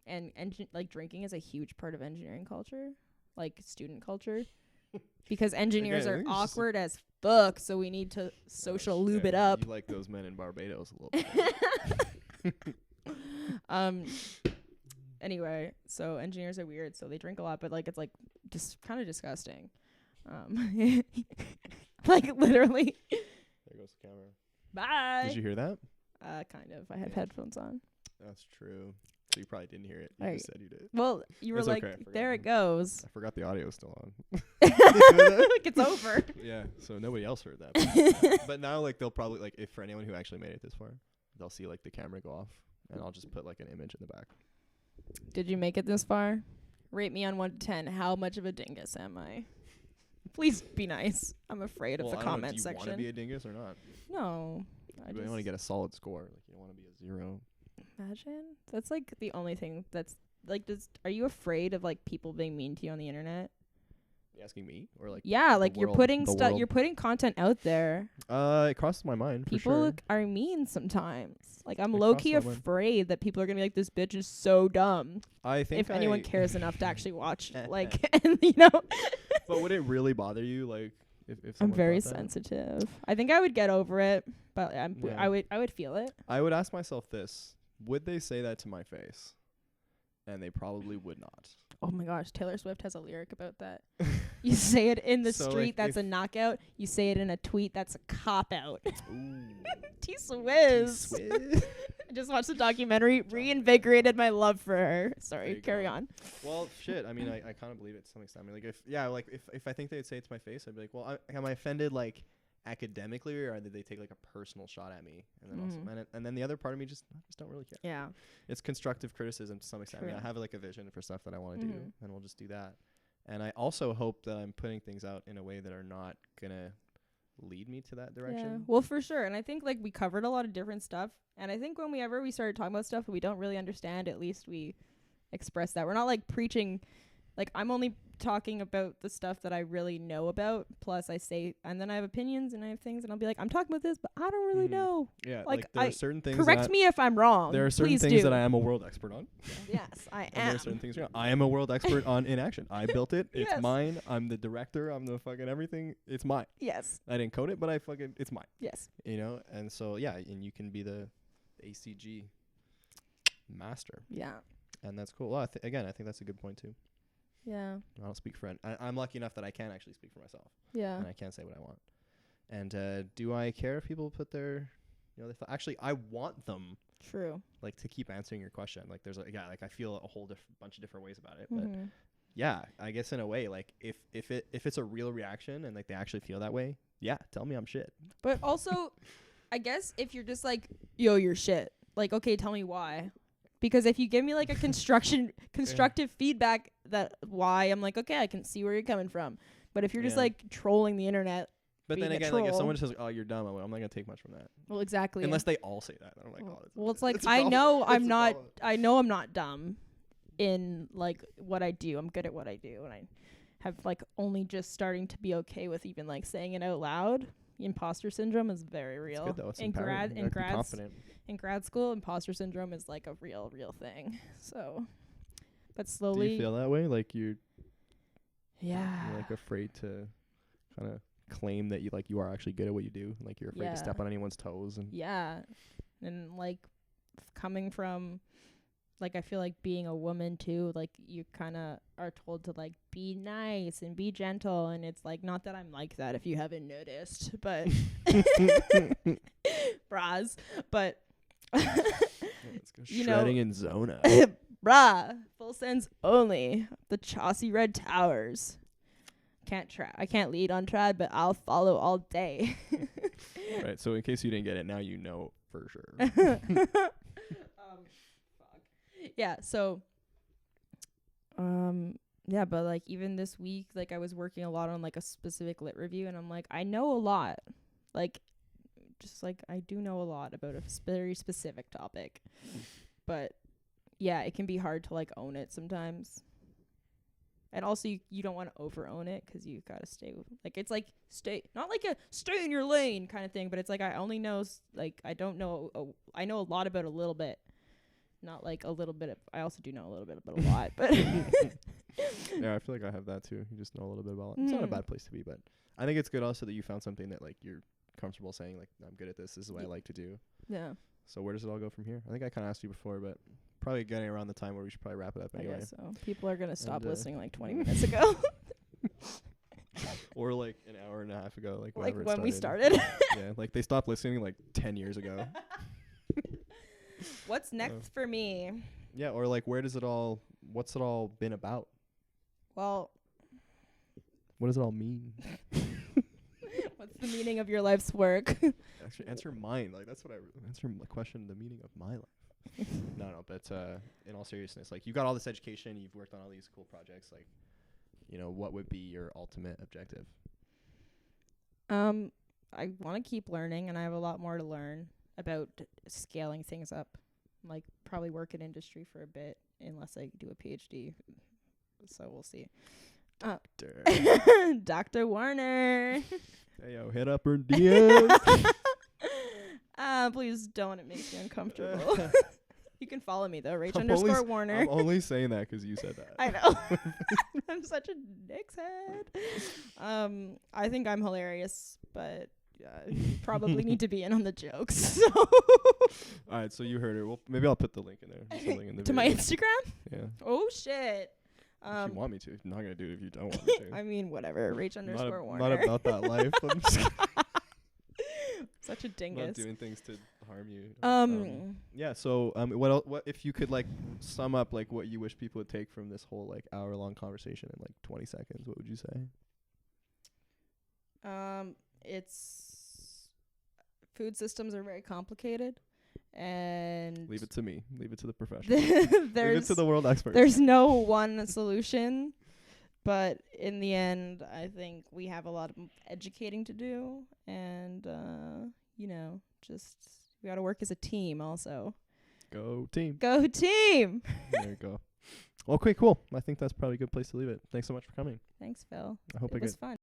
and like drinking is a huge part of engineering culture, like student culture, because engineers Again, I are think it's just awkward as fuck, so we need to social lube it up. You like those men in Barbados a little bit. Anyway, so engineers are weird, so they drink a lot, but like it's like just kind of disgusting. Like literally. There goes the camera. Bye. Did you hear that? Kind of. I have Yeah. headphones on. That's true. So you probably didn't hear it. You Right. just said you did. Well, you were It's like, okay, I forgot. there it goes. I forgot the audio was still on. Like it's over. Yeah, so nobody else heard that. But now, like, they'll probably, like, if for anyone who actually made it this far, they'll see, like, the camera go off, and I'll just put, like, an image in the back. Did you make it this far? Rate me on 1 to 10. How much of a dingus am I? Please be nice. I'm afraid of the comment Do you want to section. be a dingus or not? No. I You want to get a solid score. Like, you don't want to be a 0. imagine. That's like the only thing that's like. Are you afraid of like people being mean to you on the internet? You asking me? Or, like, Yeah, the like you're world- putting the stuff. world? You're putting content out there. It crosses my mind, for People sure. are mean sometimes. Like I'm It low key crosses my mind. afraid that people are gonna be like, this bitch is so dumb. I think If anyone cares enough to actually watch, like, But would it really bother you, like, if I'm someone very thought that? sensitive. I think I would get over it, but Yeah. I would feel it. I would ask myself this. Would they say that to my face? And they probably would not. Oh my gosh, Taylor Swift has a lyric about that. You say it in the So, street, like, that's if- a knockout. You say it in a tweet, that's a cop out. Ooh. T-Swizz. T-Swizz. I just watched the documentary, reinvigorated my love for her. Sorry, There you carry go. on. Well, shit. I mean, I kind of believe it to some extent. I mean, like, if I think they'd say it to my face, I'd be like, well, am I offended, like, academically, or did they take, like, a personal shot at me? And then also, and then the other part of me just don't really care. Yeah. It's constructive criticism to some extent. I mean, I True. have, like, a vision for stuff that I want to do, Mhm. and we'll just do that. And I also hope that I'm putting things out in a way that are not gonna lead me to that direction. Yeah. Well, for sure. And I think like we covered a lot of different stuff. And I think when we started talking about stuff that we don't really understand, at least we express that. We're not like preaching. Like I'm only talking about the stuff that I really know about. Plus I say, and then I have opinions and I have things and I'll be like, I'm talking about this, but I don't really Mhm. know. Yeah, Like, there I- are certain things. Correct me if I'm wrong. There are certain Please things do. that I am a world expert on. Yes, I And there am. are certain things I am a world expert on INaction. I built it. It's Yes. mine. I'm the director. I'm the fucking everything. It's mine. Yes. I didn't code it, but it's mine. Yes. You know? And so, yeah, and you can be the ACG master. Yeah. And that's cool. Well, again, I think that's a good point, too. Yeah. I don't speak for I'm lucky enough that I can actually speak for myself. Yeah. And I can say what I want. And do I care if people put their, actually, I want them, True. like, to keep answering your question. Like, there's, I feel a whole bunch of different ways about it. But, Mhm. yeah, I guess in a way, like, if it's a real reaction and, like, they actually feel that way, yeah, tell me I'm shit. But also, I guess if you're just like, yo, you're shit. Like, okay, tell me why. Because if you give me like a constructive feedback that why, I'm like, okay, I can see where you're coming from. But if you're just Yeah. like trolling the internet, But then being a again, like, if troll. someone just says, oh, you're dumb, I'm not going to take much from that. well, exactly. Unless they all say that. I'm like, oh, Well, it's like that's a I problem. know That's I'm a not. problem. I know I'm not dumb in like what I do. I'm good at what I do, and I have like only just starting to be okay with even like saying it out loud. Imposter syndrome is very It's real. good, though. It's in empowering. You gotta be confident. in grad school, imposter syndrome is like a real thing. So, but Do slowly, you feel that way? Like, you're yeah, like afraid to kind of claim that you are actually good at what you do, like you're afraid to step Yeah. on anyone's toes, and yeah, and like coming from. Like, I feel like being a woman, too, like, you kind of are told to, like, be nice and be gentle. And it's, like, not that I'm like that, if you haven't noticed. But, bras. But, let's go You know- shredding in Zona. brah, full sends only. The Chaucy Red Towers. I can't lead on trad, but I'll follow all day. Right, so in case you didn't get it, now you know for sure. Fuck. Yeah. So. Yeah, but like even this week, like I was working a lot on like a specific lit review, and I'm like, I know a lot, like, just like I do know a lot about a very specific topic, but yeah, it can be hard to like own it sometimes. And also, you don't want to over own it because you gotta stay like it's like not like a stay in your lane kind of thing, but it's like I only know I don't know I know a lot about a little bit, not like a little bit of, I also do know a little bit about a lot, but yeah, I feel like I have that too. You just know a little bit about it. It's not a bad place to be, but I think it's good also that you found something that like you're comfortable saying like I'm good at this. This is what I like to do. Yeah. So where does it all go from here? I think I kind of asked you before, but probably getting around the time where we should probably wrap it up anyway. I guess so. People are gonna stop listening like 20 minutes ago. Or like an hour and a half ago, like when it we started. Yeah, like they stopped listening like 10 years ago. What's next for me? Yeah, or like what's it all been about? Well, what does it all mean? What's the meaning of your life's work? Actually, answer mine. Like that's what answer my question. The meaning of my life. No, but in all seriousness, like you got all this education, you've worked on all these cool projects. Like, you know, what would be your ultimate objective? I want to keep learning, and I have a lot more to learn about scaling things up. Like probably work in industry for a bit, unless I do a PhD. So we'll see. Dr. Warner. Hey yo, hit up her DMs. Please don't. It makes me uncomfortable. You can follow me though, Rach_Warner. I'm only saying that 'cause you said that. I know. I'm such a dick's head. I think I'm hilarious, but you probably need to be in on the jokes. So. All right, so you heard her. Well, maybe I'll put the link in there. Something in the to video. my Instagram? Yeah. Oh shit. If you want me to. I'm not gonna do it if you don't want me to. I mean, whatever. Rach_Warner. Not about that life. I'm just such a dingus. not doing things to harm you. Yeah. So what if you could like sum up like what you wish people would take from this whole like hour-long conversation in like 20 seconds? What would you say? It's food systems are very complicated, and Leave it to me. Leave it to the professionals. Leave it to the world experts. There's no one solution, but in the end, I think we have a lot of educating to do, and you know, just we got to work as a team. Also, go team. Go team. There you go. Okay, cool. I think that's probably a good place to leave it. Thanks so much for coming. Thanks, Phil. I hope it was fun.